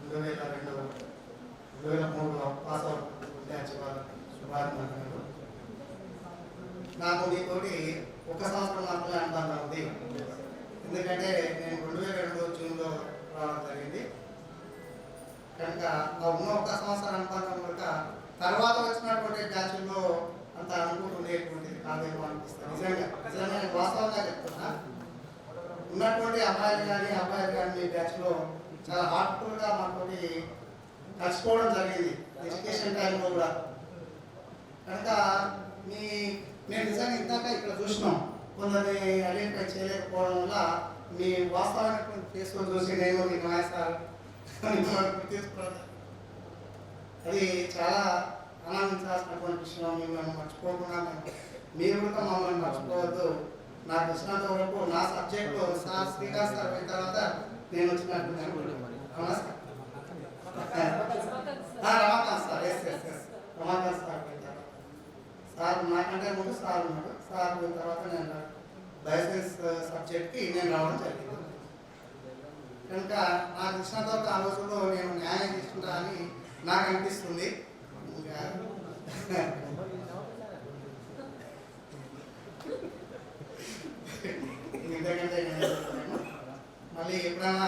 2002-2003 పాస్ అవుట్ బ్యాచ్ వాళ్ళకి శుభాకాంక్షలు. నాకు మీతోటి 1 సంవత్సరం మాత్రమే అనుబంధం ఉంది. ఎందుకంటే నేను 2002 జూన్లో రావడం జరిగింది కనుక ఆ ఉన్న 1 సంవత్సరం అనుబంధం కనుక తర్వాత వచ్చినటువంటి బ్యాచ్ల్లో అంత అనుభూతి ఉండేటువంటిది కాదేమో అనిపిస్తుంది. నిజంగా నేను వాస్తవంగా చెప్తున్నా, ఉన్నటువంటి అబ్బాయిలు కానీ మీ బ్యాచ్లో చాలా హార్ట్ఫుల్గా మాతోటి కలిసిపోవడం జరిగింది ఎడ్యుకేషన్ టైంలో కూడా. కనుక మేము నిజంగా ఇందాక ఇక్కడ చూసినాం, కొందరిని ఐడెంటిఫై చేయలేకపోవడం వల్ల మీ వాస్తవమైనటువంటి ఫేస్లో చూసి నేను మీ సార్ తీసుకోవడం అది చాలా ఆనందించాల్సినటువంటి విషయం. మేము మర్చిపోకుండా మీరు కూడా మమ్మల్ని మర్చిపోవద్దు. నాకు ఇచ్చినంత వరకు నా సబ్జెక్టు సార్ శ్రీకాంత్ సార్ అయిన తర్వాత నేను వచ్చినట్టు Ramakant sir Ramakant sir sir నాకంటే ముందు సార్ ఉన్నాడు. సార్ పోయిన తర్వాత నేను లైసెన్స్ సబ్జెక్ట్కి నేను రావడం జరిగింది. కనుక నాకు ఇచ్చినంత వరకు ఆ రోజుల్లో నేను న్యాయం తీసుకుంటా అని నాకు అనిపిస్తుంది. ఎందుకంటే మళ్ళీ ఎప్పుడైనా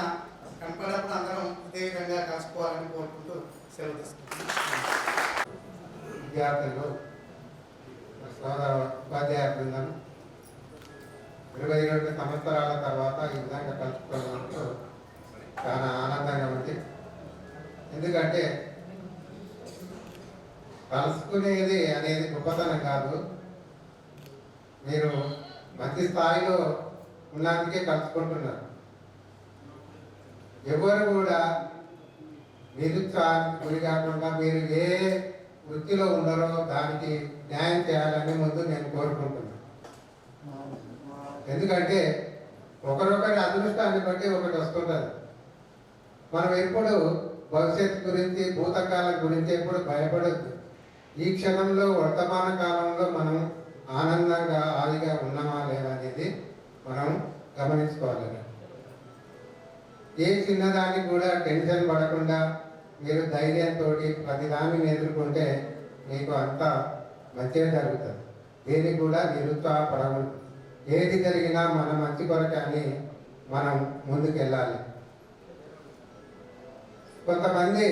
కనపడప్పుడు అందరం ఇదే విధంగా కలుసుకోవాలని కోరుకుంటూ సెలవు తీసుకుంటున్నాం. విద్యార్థులు, సోదర ఉపాధ్యాయ బృందం 22 సంవత్సరాల తర్వాత ఈ విధంగా కలుసుకున్నందుకు చాలా ఆనందంగా ఉంది. ఎందుకంటే కలుసుకునేది అనేది గొప్పతనం కాదు, మీరు మంచి స్థాయిలో ఉన్నందుకే కలుసుకుంటున్నారు. ఎవరు కూడా నిరుత్సాహానికి గురి కాకుండా మీరు ఏ వృత్తిలో ఉన్నారో దానికి న్యాయం చేయాలని ముందు నేను కోరుకుంటున్నాను. ఎందుకంటే ఒకరొకరి అదృష్టాన్ని బట్టి ఒకటి వస్తుంటుంది. మనం ఎప్పుడు భవిష్యత్తు గురించి భూతకాలం గురించి ఎప్పుడు భయపడద్దు. ఈ క్షణంలో వర్తమాన కాలంలో మనం ఆనందంగా హాయిగా ఉన్నామా లేదా అనేది మనం గమనించుకోవాలి. ఏ చిన్నదానికి కూడా టెన్షన్ పడకుండా మీరు ధైర్యంతో ప్రతిదాన్ని ఎదుర్కొంటే మీకు అంతా మంచిగా జరుగుతుంది. దేనికి కూడా నిరుత్సాహపడకూడదు. ఏది జరిగినా మన మంచి కొరకే అని మనం ముందుకెళ్ళాలి. కొంతమంది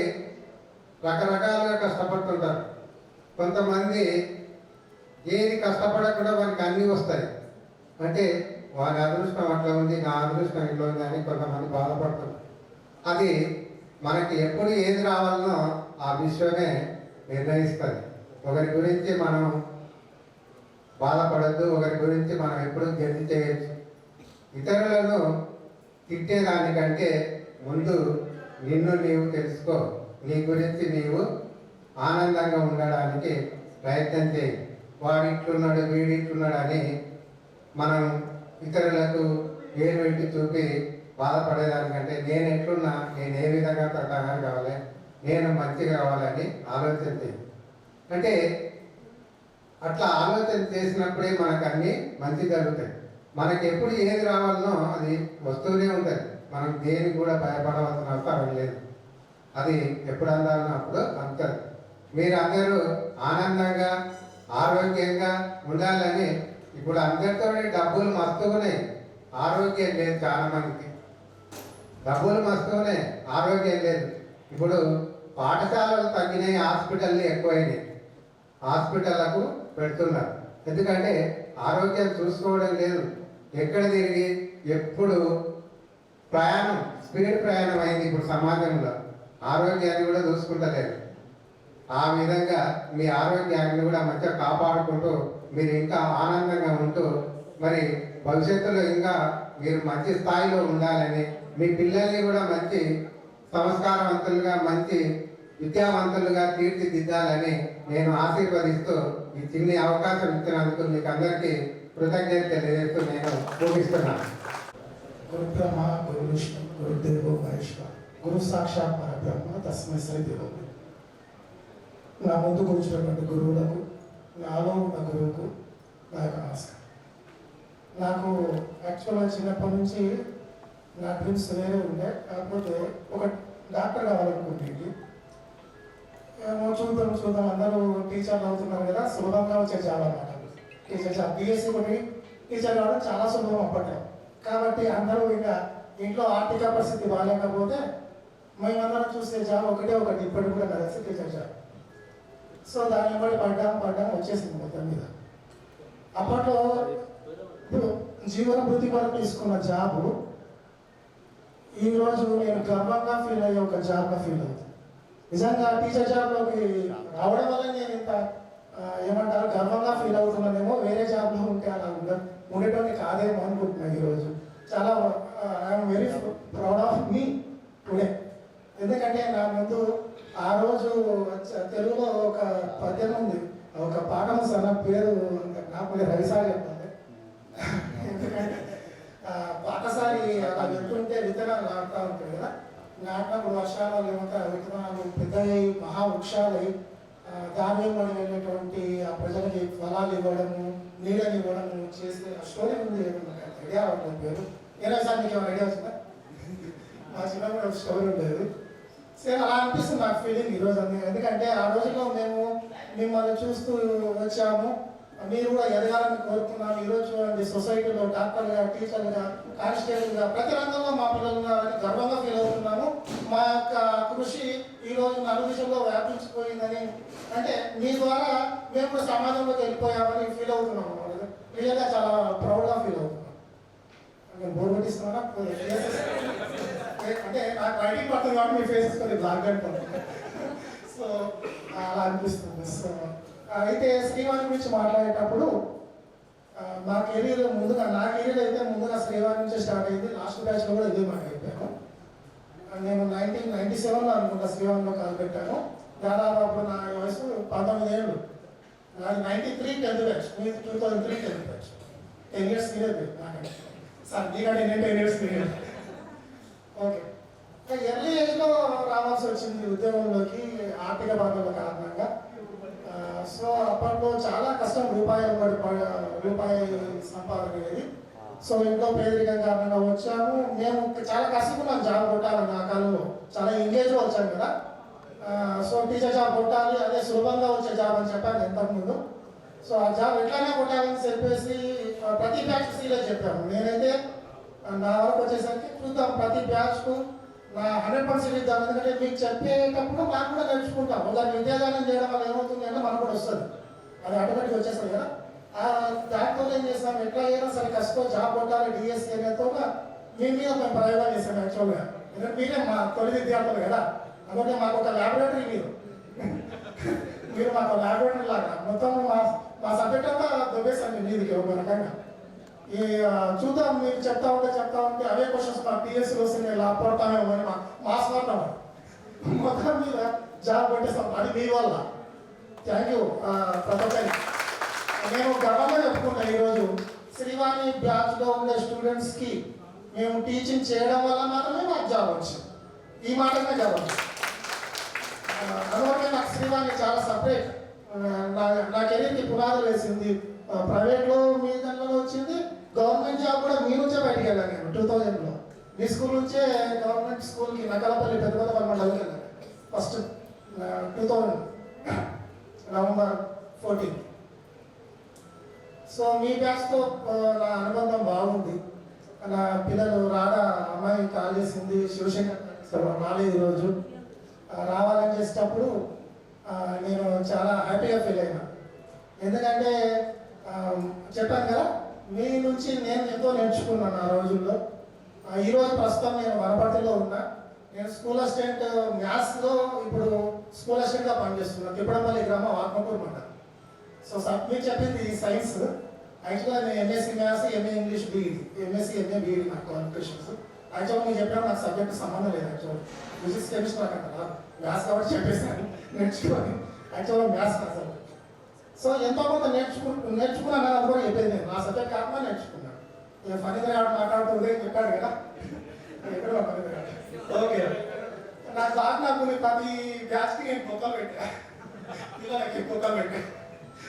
రకరకాలుగా కష్టపడుతుంటారు. కొంతమంది ఏది కష్టపడకుండా వారికి అన్నీ వస్తాయి. అంటే వారి అదృష్టం అట్లా ఉంది, నా అదృష్టం ఇట్లా ఉంది అని కొంతమంది బాధపడుతున్నారు. అది మనకి ఎప్పుడు ఏది రావాలనో ఆ విశ్వమే నిర్ణయిస్తుంది. ఒకరి గురించి మనం బాధపడద్దు, ఒకరి గురించి మనం ఎప్పుడు జడ్జి చేయొచ్చు. ఇతరులను తిట్టేదానికంటే ముందు నిన్ను నీవు తెలుసుకో, నీ గురించి నీవు ఆనందంగా ఉండడానికి ప్రయత్నం చేయి. వాడు ఇట్లున్నాడు వీడు ఇట్లున్నాడు అని మనం ఇతరులకు ఏరు పెట్టి చూపి బాధపడేదానికంటే నేను ఎట్లున్నా, నేను ఏ విధంగా తగ్గ కావాలి, నేను మంచిగా కావాలని ఆలోచన చేయి. అంటే అట్లా ఆలోచన చేసినప్పుడే మనకు అన్నీ మంచి జరుగుతాయి. మనకి ఎప్పుడు ఏది రావాలనో అది వస్తూనే ఉంటుంది. మనం దేనికి కూడా భయపడవలసిన అవసరం లేదు. అది ఎప్పుడు అందాలనో అప్పుడు అందుతుంది. మీరు అందరూ ఆనందంగా ఆరోగ్యంగా ఉండాలని ఇప్పుడు అందరితో డబ్బులు మస్తుగున్నాయి, ఆరోగ్యం లేదు. చాలా మందికి డబ్బులు మస్తుగున్నాయి, ఆరోగ్యం లేదు. ఇప్పుడు పాఠశాలలు తగ్గినాయి, హాస్పిటల్లు ఎక్కువైనాయి. హాస్పిటళ్లకు పెడుతున్నారు. ఎందుకంటే ఆరోగ్యం చూసుకోవడం లేదు. ఎక్కడ తిరిగి ఎప్పుడు ప్రయాణం, స్పీడ్ ప్రయాణం అయింది ఇప్పుడు సమాజంలో. ఆరోగ్యాన్ని కూడా చూసుకుంటలేదు. ఆ విధంగా మీ ఆరోగ్యాన్ని కూడా మంచిగా కాపాడుకుంటూ మీరు ఇంకా ఆనందంగా ఉంటూ మరి భవిష్యత్తులో ఇంకా మీరు మంచి స్థాయిలో ఉండాలని, మీ పిల్లల్ని కూడా మంచి సంస్కారవంతులుగా మంచి విద్యావంతులుగా తీర్చిదిద్దాలని నేను ఆశీర్వదిస్తూ ఈ చిన్ని అవకాశం ఇచ్చినందుకు మీకు అందరికీ కృతజ్ఞత తెలియజేస్తూ నేను ముగిస్తున్నాను. గురు బ్రహ్మ గురు విష్ణు గురుదేవో మహేశ్వర గురు సాక్షాత్ పరబ్రహ్మ తస్మై శ్రీ దేవో. నా ముందు కూర్చున్నటువంటి గురువులకు, నాలో ఉన్న గురువుకు నా యొక్క నమస్కారం. నాకు యాక్చువల్గా చిన్నప్పటి నుంచి నా డ్రీమ్స్ వేరే ఉండే. కాకపోతే ఒక డాక్టర్ కావాలనుకుంటుంది. చూద్దాం అందరూ టీచర్లు అవుతున్నారు కదా, సులభంగా వచ్చే జాబ్ అన్నమాట. టీచర్ జాబ్ బీఎస్సీ కొట్టి టీచర్ కావడం చాలా సులభం అప్పట్లో. కాబట్టి అందరూ ఇంకా ఇంట్లో ఆర్థిక పరిస్థితి బాగాలేకపోతే మేమందరం చూసే జాబ్ ఒకటి ఇప్పటికి కూడా కలిసి టీచర్ జాబ్. సో దాన్ని బట్టి పడ్డాం వచ్చేసింది మొత్తం మీద. అప్పట్లో ఇప్పుడు జీవన వృత్తి కొరకు తీసుకున్న జాబు ఈరోజు నేను గర్వంగా ఫీల్ అయ్యే ఒక జాబ్గా ఫీల్ అవుతుంది. నిజంగా టీచర్ జాబ్లోకి రావడం వల్ల నేను ఇంత ఏమంటారు గర్వంగా ఫీల్ అవుతున్నానేమో. వేరే జాబ్లో ఉంటే అలా ఉండేటోని కాదేమో అనుకుంటున్నాను ఈరోజు. చాలా I'm very proud of me today. ఎందుకంటే నా ముందు ఆ రోజు తెలుగులో ఒక పద్యం ఉంది, ఒక పాఠం సన్న పేరు నాకు రవిసారి చెప్పాలి. ఎందుకంటే పాఠశాలి అలా వెళ్తుంటే విత్తనాలు నాటుతూ ఉంటాయి కదా, నాటినప్పుడు వర్షాలు ఏమంటారు విత్తనాలు పెద్దవి మహావృక్షాలై దాని మనం వెళ్ళేటువంటి ఆ ప్రజలకి ఫలాలు ఇవ్వడము, నీళ్ళని ఇవ్వడము చేసే ఆ స్టోరీ ఉంది. ఐడియా అవ్వడం పేరు ఏదో సార్ మీకు ఏమైనా ఐడియా వచ్చిందా? మా చిన్నప్పుడు ఒక స్టోరీ ఉండేది. సేమ్ అలా అనిపిస్తుంది నాకు ఫీలింగ్ ఈరోజు. ఎందుకంటే ఆ రోజుల్లో మేము మిమ్మల్ని చూస్తూ వచ్చాము, మీరు కూడా ఎదగాలని కోరుకున్నాము. ఈరోజు చూడండి సొసైటీలో డాక్టర్గా, టీచర్గా, కానిస్టేబుల్గా ప్రతి రంగంలో మా పిల్లలు ఉన్నారని గర్వంగా ఫీల్ అవుతున్నాము. మా యొక్క కృషి ఈరోజు నలుగురిలో వ్యాపించిపోయిందని, అంటే మీ ద్వారా మేము కూడా సమాజంలోకి వెళ్ళిపోయామని ఫీల్ అవుతున్నాము. రియల్గా చాలా ప్రౌడ్గా ఫీల్ అవుతున్నాం. నేను బోర్ కొట్టిస్తున్నానా? అంటే నాకు రైటింగ్ పడుతుంది కాబట్టి మీ ఫేసెస్ కొద్దిగా బ్లాక్ అయిపోతుంది. సో అలా అనిపిస్తుంది. సో అయితే శ్రీవాణి గురించి మాట్లాడేటప్పుడు నా కెరీర్ అయితే ముందుగా శ్రీవాణి నుంచి స్టార్ట్ అయింది. లాస్ట్ బ్యాచ్లో కూడా ఇదే మాట చెప్పాను. నేను 1997లో అనుకుంటా శ్రీవాణిలో కాలు పెట్టాను. దాదాపు అప్పుడు నా వయసు 19 ఏళ్ళు. నాది 93 10th batch, 2003 10th batch. 10 years senior నాకంటే. సార్ నీకంటే నేను 10 years సీనియర్. ఓకే, ఎర్లీ ఏజ్లో రావాల్సి వచ్చింది ఉద్యోగంలోకి ఆర్థిక బాధల కారణంగా. సో అప్పట్లో చాలా కష్టం, రూపాయి సంపాదన అనేది. సో ఇంట్లో పేదరికం కారణంగా వచ్చాము. మేము చాలా కష్టపడ్డాం జాబ్ కొట్టాలని. ఆ కాలంలో చాలా ఎంగేజ్గా వచ్చాం కదా. సో టీచర్ జాబ్ కొట్టాలి, అదే సులభంగా వచ్చే జాబ్ అని చెప్పాను ఇంతకుముందు. సో ఆ జాబ్ ఎట్లానే కొట్టాలని చెప్పేసి ప్రతి బ్యాచ్ సీరియస్ చెప్పాము. నేనైతే నా వరకు వచ్చేసరికి చూద్దాం, ప్రతి బ్యాచ్కు నా 100% ఇద్దాం. ఎందుకంటే మీకు చెప్పేటప్పుడు నాకు కూడా నేర్చుకుంటాం. ఒకసారి విద్యాదానం చేయడం వల్ల ఏమవుతుంది అంటే మనకు కూడా వస్తుంది, అది ఆటోమేటిక్ వచ్చేస్తుంది కదా. దాంట్లో ఏం చేస్తాం, ఎట్లా అయినా సరే కష్టం జాబ్ కొట్టాలి డిఎస్సీ అనేతో మీ మీద మేము ప్రయోగాలు చేస్తాం. యాక్చువల్గా ఎందుకంటే మీరే మా తొలి విద్యార్థులు కదా, అందుకే మాకు ఒక ల్యాబొరేటరీ మీరు మాకు ల్యాబొరేటరీ లాగా మొత్తం మా సబ్జెక్ట్ అంతా దొబ్బేసాను మీదికి ఒక రకంగా. ఈ చూద్దాం మీరు చెప్తా ఉంటే అవే క్వశ్చన్స్ మా టీఎస్సీలో వస్తుంది, ఇలా పడతామేమో అని మా స్వార్థం మొత్తం మీద జాబ్ కొట్టేస్తాం. అది మీ వల్ల థ్యాంక్ యూ ప్రతి ఒక్కరికి. నేను గర్వంగా చెప్పుకుంటాను ఈరోజు శ్రీవాణి బ్యాచ్లో ఉండే స్టూడెంట్స్కి మేము టీచింగ్ చేయడం వల్ల మాత్రమే నాకు జాబ్ వచ్చింది. ఈ మాటనే జాబ్ వచ్చింది. అందువల్ల నాకు శ్రీవాణి చాలా సపరేట్. నా కెరీర్కి పునాదులు వేసింది. ప్రైవేట్లో మీ దాంట్లో వచ్చింది, గవర్నమెంట్ జాబ్ కూడా మీ నుంచే బయటికి వెళ్ళాను నేను 2000లో. మీ స్కూల్ నుంచే గవర్నమెంట్ స్కూల్కి నకలపల్లి పెద్దపల్లి మండలికి వెళ్ళాను ఫస్ట్ 2000 నవంబర్ 14. సో మీ బ్యాచ్తో నా అనుబంధం బాగుంది. నా పిల్లలు రాగా అమ్మాయి కాల్ చేసింది, శివశంకర్ రాలేదు ఈరోజు, రావాలని చేసేటప్పుడు నేను చాలా హ్యాపీగా ఫీల్ అయినా. ఎందుకంటే చెప్పాను కదా, మీ నుంచి నేను ఎంతో నేర్చుకున్నాను ఆ రోజుల్లో. ఈరోజు ప్రస్తుతం నేను వనపర్తిలో ఉన్నా. నేను స్కూల్ అసిస్టెంట్ మ్యాథ్స్లో ఇప్పుడు స్కూల్ అసిస్టెంట్గా పనిచేస్తున్నాను. తిప్పడపల్లి గ్రామం ఆత్మకూరు మండలం. సో మీకు చెప్పింది సైన్స్. యాక్చువల్గా నేను MSc maths, MA English BEd, MSc MA BEd నాకు క్వాలిఫికేషన్స్. యాక్చువల్గా మీరు చెప్పినప్పుడు నాకు సబ్జెక్ట్ సంబంధం లేదు. యాక్చువల్ ఫిజిక్స్ కెమిస్ట్రీ నాకు అంటారా మ్యాథ్స్ కాబట్టి చెప్పేసాను నేర్చుకోని. యాక్చువల్గా మ్యాథ్స్ నా సబ్జెక్ట్. సో ఎంతో కొంత నేర్చుకున్నాను అది కూడా చెప్పేది. నేను నా సబ్జెక్ట్ కాకుండా నేర్చుకున్నాను. ఇక ఫణీంద్ర గారు మాట్లాడుతుంది చెప్పాడు కదా, ఎక్కడ ఫణీంద్ర గారు. ఓకే, నాకు ప్రతి బ్యాచ్కి నేను కుక్కలు పెట్టా, పిల్లలకి కుక్కలు పెట్టా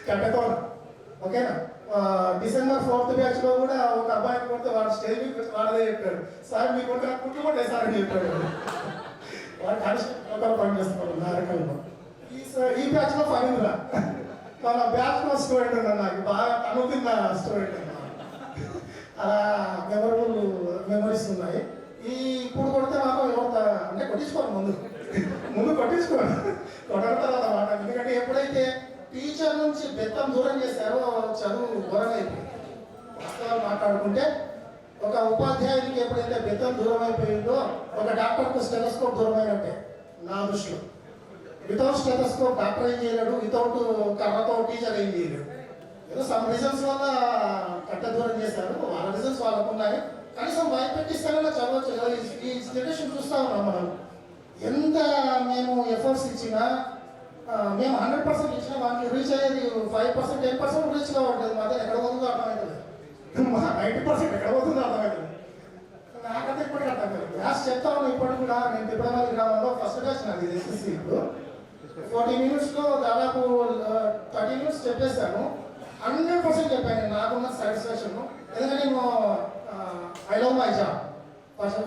చెప్పేతో. ఓకేనా, డిసెంబర్ 4th బ్యాచ్లో కూడా ఒక అబ్బాయిని కొడితే వాడు స్టేజ్ వాడదే చెప్పాడు, సార్ మీ కొడుకు నాకు కుట్లు కొట్టే సార్ అని చెప్పాడు. వాడు కలిసి ఒకరు పనిచేస్తున్నాడు నారకల్లో. ఈ బ్యాచ్లో ఫణీంద్ర మన బ్యాచ్లో స్టూడెంట్ ఉన్నాను, నాకు బాగా అనుకున్న స్టూడెంట్ అన్నమాట. అలా మెమరబుల్ మెమరీస్ ఉన్నాయి. ఇప్పుడు కొడితే మాత్రం ఎవరు అంటే కొట్టించుకోను, ముందు కొట్టించుకోను, కొట్టడం తర్వాత మాట. ఎందుకంటే ఎప్పుడైతే టీచర్ నుంచి బెత్తం దూరం చేశారో చదువు దూరం అయిపోయింది. వాస్తవాలు మాట్లాడుకుంటే ఒక ఉపాధ్యాయునికి ఎప్పుడైతే బెత్తం దూరం అయిపోయిందో ఒక డాక్టర్కు స్టెథోస్కోప్ దూరం అయినట్టే నా దృష్టిలో. వితౌట్ స్టెథోస్కోప్ డాక్టర్ ఏం చేయలేడు, వితౌట్ కర్రతో టీచర్ ఏం చేయలేడు. ఏదో సమ్ రీజన్స్ వల్ల కట్ట దూరం చేశారు, వాళ్ళ రీజన్స్ వాళ్ళకు ఉన్నాయి. కనీసం భయపెట్టిస్తానన్నా చదవచ్చు. ఈ జనరేషన్ చూస్తూ ఉన్నాం మనం. ఎంత మేము ఎఫర్ట్స్ ఇచ్చినా, మేము 100% ఇచ్చినా మనకి రీచ్ అయ్యేది 5%, 10% రీచ్ కావట్లేదు. మధ్య ఎక్కడ పోతుందో అర్థమవుతుంది, 90% ఎక్కడ పోతుందో అర్థమవుతుంది. నాకైతే ఇప్పటికీ అర్థం కాదు. మ్యాథ్స్ చెప్తా ఉన్నాను ఇప్పటికి కూడా. నేను తిప్పడమల్లి గ్రామంలో ఫస్ట్ బ్యాచ్ నాది ఎస్ఎస్సీ. ఇప్పుడు 40 minutesలో దాదాపు 30 minutes చెప్పేశాను. 100% చెప్పాను. నాకున్న సాటిస్ఫాక్షన్. ఎందుకంటే నేను I love my job.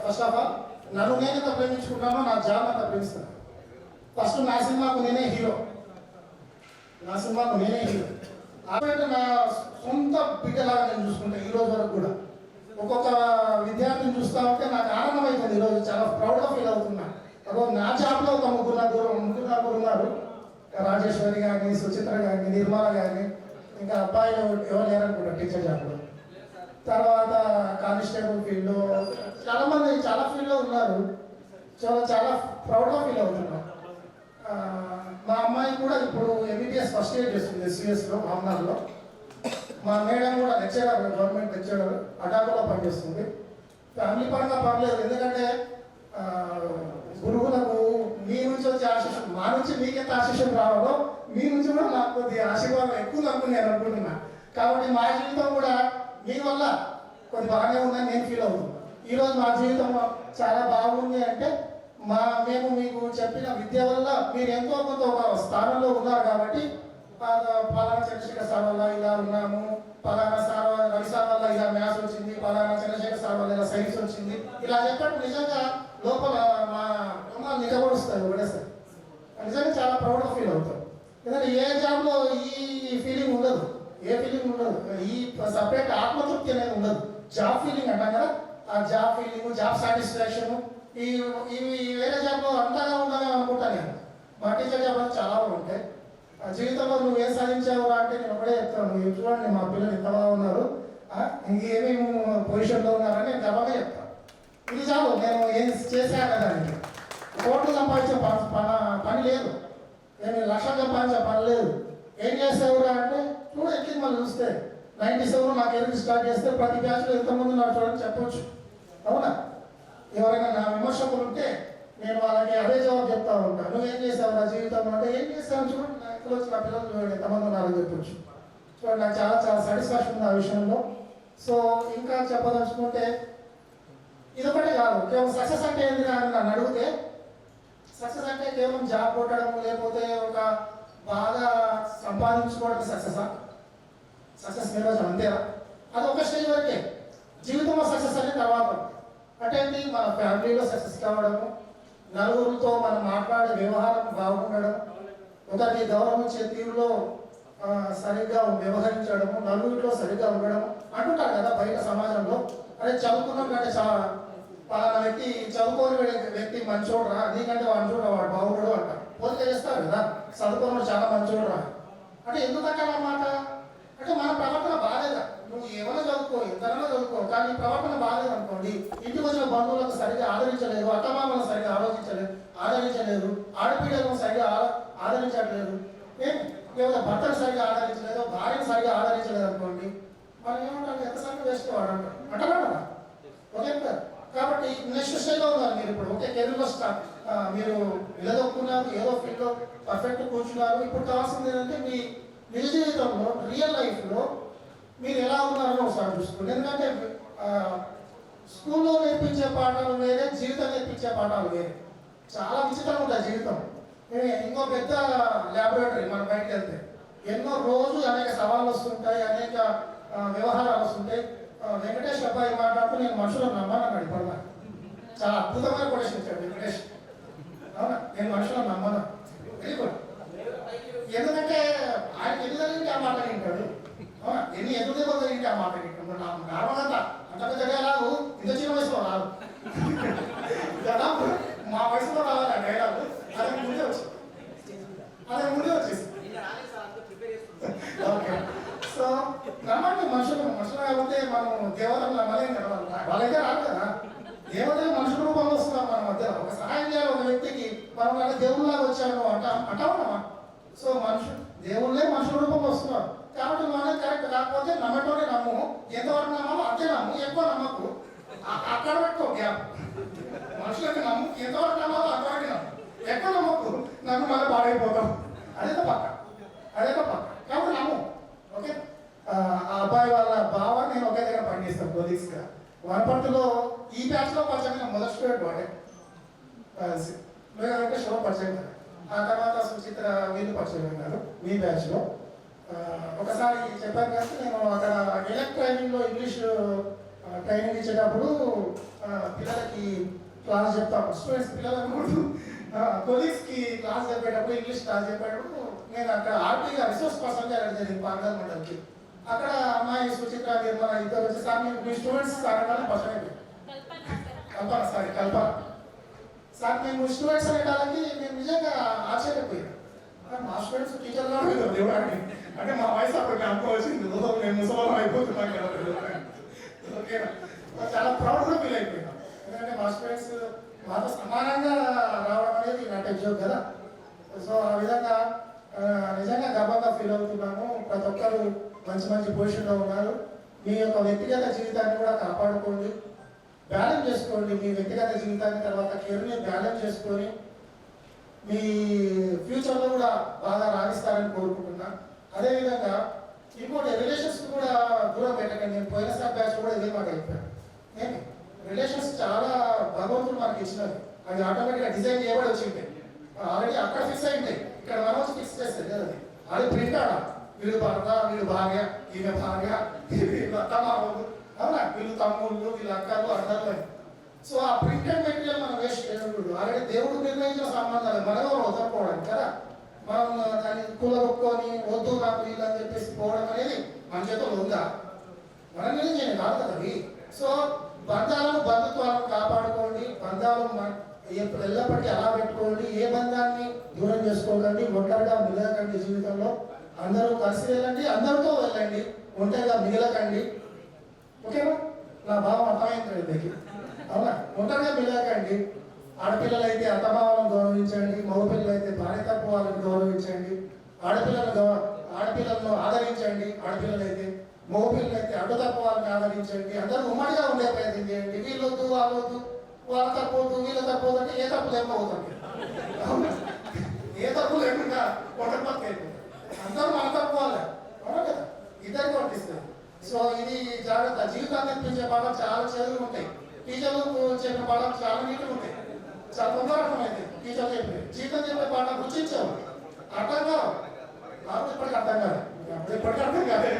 First of all నన్ను నేనెంత ప్రేమించుకుంటానో నా జాబ్ అంత ప్రేమిస్తాను. ఫస్ట్ నా సినిమాకు నేనే హీరో, నా సినిమాకు నేనే హీరో. కాబట్టి నా సొంత బిడ్డలాగా నేను చూసుకుంటాను ఈ రోజు వరకు కూడా. ఒక్కొక్క విద్యార్థిని చూస్తూ ఉంటే నాకు ఆనందం అవుతుంది. ఈరోజు చాలా ప్రౌడ్గా ఫీల్ అవుతున్నా. అదో నా జాబ్లో ఒక ముగ్గురు ఉన్నారు. రాజేశ్వరి కానీ, సుచిత్ర కానీ, నిర్మల కానీ, ఇంకా అబ్బాయిలు ఎవరు లేరనుకుంటా టీచర్ జాబ్లో. తర్వాత కానిస్టేబుల్ ఫీల్డ్లో చాలామంది చాలా ఫీల్డ్లో ఉన్నారు. చాలా ప్రౌడ్గా ఫీల్ అవుతున్నాం. మా అమ్మాయి కూడా ఇప్పుడు ఎంబీబీఎస్ ఫస్ట్ ఇయర్ చేస్తుంది ఎస్సీఎస్లో మామనాడులో. మా మేడం కూడా లెక్చరర్, గవర్నమెంట్ లెక్చరర్ అటాకులో పనిచేస్తుంది. ఫ్యామిలీ పరంగా పర్లేదు. ఎందుకంటే గురువులకు మీ నుంచి వచ్చే ఆశీస్సు, మా నుంచి మీకెంత ఆశీస్సులు రావాలో మీ నుంచి కూడా నాకు కొద్దిగా ఆశీర్వాదం ఎక్కువ అనుకుని నేను అనుకుంటున్నా. కాబట్టి మా జీవితం కూడా మీ వల్ల కొద్ది బాగానే ఉందని నేను ఫీల్ అవుతున్నాను. ఈరోజు మా జీవితం చాలా బాగుంది అంటే మేము మీకు చెప్పిన విద్య వల్ల మీరు ఎంతో కొంత ఒక స్థానంలో ఉన్నారు. కాబట్టి పలానా చంద్రశేఖర్ సార్ వల్ల ఇలా ఉన్నాము, పలానా సార్ రవి సార్ వల్ల ఇలా మ్యాథ్స్ వచ్చింది, పలానా చంద్రశేఖర్ సార్ వల్ల ఇలా సైన్స్ వచ్చింది, ఇలా చెప్పట్టు నిజంగా లోపల మా రుణాలు నిలబడుస్తాయి ఒకటేసారి. నిజంగా చాలా ప్రౌడ్గా ఫీల్ అవుతాం. ఎందుకంటే ఏ జాబ్లో ఈ ఫీలింగ్ ఉండదు, ఏ ఫీలింగ్ ఉండదు. ఈ సపరేట్ ఆత్మతృప్తి అనేది ఉండదు. జాబ్ ఫీలింగ్ అంటాం కదా, ఆ జాబ్ ఫీలింగ్, జాబ్ సాటిస్ఫాక్షన్ ఇవి వేరే జాబ్లో అంతగా ఉందని అనుకుంటాను నేను. మా టీచర్ జాబ్లో చాలా ఉంటాయి. జీవితంలో నువ్వు ఏం సాధించావురా అంటే నేను ఒకటే చెప్తాను, నువ్వు చూడండి మా పిల్లలు ఎంత బాగున్నారు, ఇంకేమేమి పొజిషన్లో ఉన్నారని నేను గర్వంగా చెప్తాను. ఇది చాలు, నేను ఏం చేశా కదా దానికి. కోట్లు సంపాదించే పని లేదు, నేను లక్షలు సంపాదించే పని లేదు. ఏం చేసావురా అంటే చూడు ఎక్కింది మళ్ళీ చూస్తే 97 నాకు ఎదురు స్టార్ట్ చేస్తే ప్రతి బ్యాచ్లో ఎంతమంది ఉన్నారు చూడని చెప్పవచ్చు. అవునా? ఎవరైనా నా విమర్శకులు ఉంటే నేను వాళ్ళకి అదే జవాబు చెప్తా ఉంటాను. నువ్వేం చేసావు నా జీవితంలో అంటే ఏం చేసావు చూడండి, నాకు స్కూల్ వచ్చిన పిల్లలు చూడండి ఎంతమంది ఉన్నారని చెప్పొచ్చు. చూడండి నాకు చాలా చాలా సాటిస్ఫాక్షన్ ఉంది ఆ విషయంలో. సో ఇంకా చెప్పదలుచుకుంటే ఇదొకటే కాదు, కేవలం సక్సెస్ అంటే ఏంటి అని నన్ను అడిగితే, సక్సెస్ అంటే కేవలం జాబ్ కొట్టడం లేకపోతే ఒక బాగా సంపాదించుకోవడం సక్సెసా? సక్సెస్ నిర్వచనం అంతేనా? అది ఒక స్టేజ్ వరకే. జీవితంలో సక్సెస్ అనే తర్వాత అంటే ఏంటి, మన ఫ్యామిలీలో సక్సెస్ కావడము, నలుగురితో మనం మాట్లాడే వ్యవహారం బాగుండడం, ఒకరికి గౌరవించే తీరులో సరిగ్గా వ్యవహరించడము, నలుగురిలో సరిగ్గా ఉండడం అంటుంటారు కదా బయట సమాజంలో. అదే చదువుకున్నాం కంటే పలానా వ్యక్తి చదువుకోని వ్యక్తి మంచోడురా, నీకంటే వాడు చూడరా వాడు బాగుండడు అంటారు. పోలిక చేస్తారు కదా, చదువుకోని చాలా మంచోడురా అంటే ఎందుకంటే అన్నమాట. అంటే మన ప్రవర్తన బాగాలేదా? నువ్వు ఏమైనా చదువుకో, ఎంతైనా చదువుకో, కానీ నీ ప్రవర్తన బాగాలేదు అనుకోండి, ఇంటికి వచ్చిన బంధువులకు సరిగ్గా ఆదరించలేదు, అత్తమామలను సరిగ్గా ఆదరించలేదు, ఆడపీడలను సరిగ్గా ఆదరించట్లేదు, లేదా భర్తను సరిగ్గా ఆదరించలేదు, భార్యను సరిగ్గా ఆదరించలేదు అనుకోండి, మనం ఏమంటారు, ఎంతసార్లు వేస్ట్ వాడు అంటారు కదా. Okay sir. కాబట్టి నెక్స్ట్ స్టేజ్లో ఉన్నారు మీరు ఇప్పుడు. ఓకే, కెరీర్లో మీరు నిలదొక్కున్నారు, ఏదో ఫీల్డ్లో పర్ఫెక్ట్ కూర్చున్నారు. ఇప్పుడు కావాల్సింది ఏంటంటే మీ నిజ జీవితంలో, రియల్ లైఫ్లో మీరు ఎలా ఉన్నారని ఒకసారి చూసుకోండి. ఎందుకంటే స్కూల్లో నేర్పించే పాఠాలు వేరే, జీవితం నేర్పించే పాఠాలు వేరే. చాలా విచిత్రంగా ఉంటుంది జీవితం. ఇంకో పెద్ద ల్యాబొరేటరీ మనం బయటకు వెళ్తే ఎన్నో రోజు అనేక సవాళ్ళు వస్తుంటాయి, అనేక వ్యవహారాలు వస్తుంటాయి. వెంకటేష్ అబ్బాయి మాట్లాడుతూ నేను మనుషులను నమ్మనన్నాడు. ఇప్పుడు చాలా అద్భుతమైన కొటేషన్ ఇచ్చాడు వెంకటేష్. అవునా, నేను మనుషులను నమ్మను. Very good. ఎందుకంటే ఆయన ఎన్ని జరిగింటే ఆ మాట వింటాడు. అవునా, ఎన్ని ఎదురుదేమో జరిగింటే ఆ మాట వింటాడు. నార్మల్ అంత పెద్దగా రాదు, ఇంత చిన్న వయసులో రాదు కదా. మా వయసులో రావాలి ఆ డైలాగు. అదే ముందే వచ్చేసి ఓకే. సో నమ్మండి మనుషులు కాకపోతే మనం దేవతలు నమ్మలేం కదా. వాళ్ళైతే రాదు కదా, దేవతలు మనుషుల రూపంలో వస్తున్నారు మన మధ్యలో. ఒక సహాయం చేయాలి ఒక వ్యక్తికి, మనం వాళ్ళ దేవుళ్ళలాగా వచ్చాము అంటామా. సో దేవుళ్ళే మనుషుల రూపంలో వస్తున్నారు కాబట్టి మనం కరెక్ట్. కాకపోతే నమ్మటోనే నమ్ము, ఎంతవరకు నమ్మము అంతే నమ్ము, ఎక్కువ నమ్మకు. అక్కడ పెట్టుకో గ్యాప్. మనుషులకి నమ్ము, ఎంతవరకు నమ్మదు అంతవరకు నమ్ము, ఎక్కువ నమ్మకు, నమ్ము మళ్ళీ పాడైపోతాం. అదేదో పక్క కాబట్టి నమ్ము. ఓకే. ఆ అబ్బాయి వాళ్ళ బావ నేను ఒకే దగ్గర పనిచేస్తాను కొలీగ్స్గా. వనపర్తిలో ఈ బ్యాచ్లో పరిచయం మొదటి స్టూడెంట్ వాడే షో పరిచయం కదా. ఆ తర్వాత సుచిత్ర వీళ్ళు పరిచయం అయినారు మీ బ్యాచ్లో. ఒకసారి చెప్పాను కదా, నేను అక్కడ ఎలక్ట్రానిక్లో ఇంగ్లీష్ ట్రైనింగ్ ఇచ్చేటప్పుడు పిల్లలకి క్లాస్ చెప్తాను. స్టూడెంట్స్ పిల్లలు కొలీగ్స్కి క్లాస్ చెప్పేటప్పుడు, ఇంగ్లీష్ క్లాస్ చెప్పేటప్పుడు నేను అక్కడ ఆర్టీగా రిసోర్స్ పర్సన్గా జరిగింది పాంగల్ మండలికి. అక్కడ అమ్మాయి సుచిత్ర నిర్మల ఇద్దరు వచ్చి సార్ మీ స్టూడెంట్స్ సార్ పర్సన్ అయిపోయింది. కల్పన సార్ మేము స్టూడెంట్స్ అనేటానికి మేము నిజంగా ఆశ్చర్యపోయాను. మా స్టూడెంట్స్ టీచర్గా దేవుడాన్ని అంటే మా వయసు అప్పుడు అనుకోవాల్సింది నేను ముసలం అయిపోతున్నాను కదా. ఓకేనా, చాలా ప్రౌడ్గా ఫీల్ అయిపోయినాం. ఎందుకంటే మా స్టూడెంట్స్ మాతో సమానంగా రావడం అనేది నా టెక్జోక్ కదా. సో ఆ విధంగా నిజంగా గర్వంగా ఫీల్ అవుతున్నాము. ప్రతి ఒక్కరు మంచి మంచి పొజిషన్లో ఉన్నారు. మీ యొక్క వ్యక్తిగత జీవితాన్ని కూడా కాపాడుకోండి, బ్యాలెన్స్ చేసుకోండి. మీ వ్యక్తిగత జీవితాన్ని తర్వాత కెరీర్ని బ్యాలెన్స్ చేసుకొని మీ ఫ్యూచర్లో కూడా బాగా రాణిస్తారని కోరుకుంటున్నా. అదేవిధంగా ఇంకోటి రిలేషన్స్ కూడా దూరం పెట్టకండి. నేను పోయినసారి బ్యాచ్ కూడా ఇదే మాట అయిపోయాను. నేను రిలేషన్స్ చాలా భగవంతుడు మనకి ఇచ్చినవి, అది ఆటోమేటిక్గా డిజైన్ చేయబడి వచ్చింది. ఆల్రెడీ అక్కడ ఫిక్స్ అయింది, ఇక్కడ మనం ఫిక్స్ చేస్తుంది అది. అది ప్రింట్ ఆడ వీళ్ళు భర్త, వీళ్ళు భార్య, ఈమె భార్య, వీళ్ళు అత్తమామలు, అవునా, వీళ్ళు తమ్ముళ్ళు, వీళ్ళు అక్కలు, అన్నలు. సో ఆ ప్రింటెడ్ మెటీరియల్ మనం వేస్ట్ చేయకూడదు. ఆల్రెడీ దేవుడు నిర్ణయించిన సంబంధాలు మనలో వదలుకోవడం కదా. మనం దాన్ని కూలగొట్టుకొని వద్దు నాకు వీళ్ళు అని చెప్పేసి పోవడం అనేది మన చేతుల్లో ఉందా? మనం నిర్ణయం కాదు కదా అవి. సో బంధుత్వాలను కాపాడుకోండి, బంధాలు ఎల్లప్పటికీ అలా పెట్టుకోండి. ఏ బంధాన్ని దూరం చేసుకోకండి, ఒంటరిగా మిగలకండి. జీవితంలో అందరూ కలిసి వెళ్ళండి, అందరితో వెళ్ళండి, ఒంటరిగా మిగలకండి. ఓకేనా, నా భావం అర్థమైంది మీకు? అవునా, ఒంటరిగా మిగలకండి. ఆడపిల్లలైతే అత్తమామలను గౌరవించండి, మగపిల్లలు అయితే భార్య తప్పు వాళ్ళని గౌరవించండి. ఆడపిల్లలను ఆదరించండి, ఆడపిల్లలైతే. మగపిల్లలు అయితే అడ్డు తప్పు వాళ్ళని ఆదరించండి. అందరూ ఉమ్మడిగా ఉండే ప్రయత్నం చేయండి. వీళ్ళొద్దు వాళ్ళొద్దు, వాళ్ళ తప్పొద్దు వీళ్ళ తప్పొద్దు అంటే ఏ తప్పు లేకపోతుంది. ఏ తప్పు లేకుండా ఒక పక్క అయిపోతుంది. అందరూ మన తప్పు వాళ్ళే, అవునా కదా, ఇద్దరికి వర్తిస్తుంది. సో ఇది జాగ్రత్త. జీవితాన్ని నేర్పించే పాఠాలు చాలా చేదులు ఉంటాయి, టీచర్లు చెప్పిన పాఠాలు చాలా నీట్గా ఉంటాయి, చాలా తొందరగా అర్థమైంది. టీచర్లు చెప్పి జీవితం చెప్పే పాఠాలు రుచించావు, అర్థం కావు, నాకు ఇప్పటికీ అర్థం కాదు, ఇప్పటికీ అర్థం కాదు.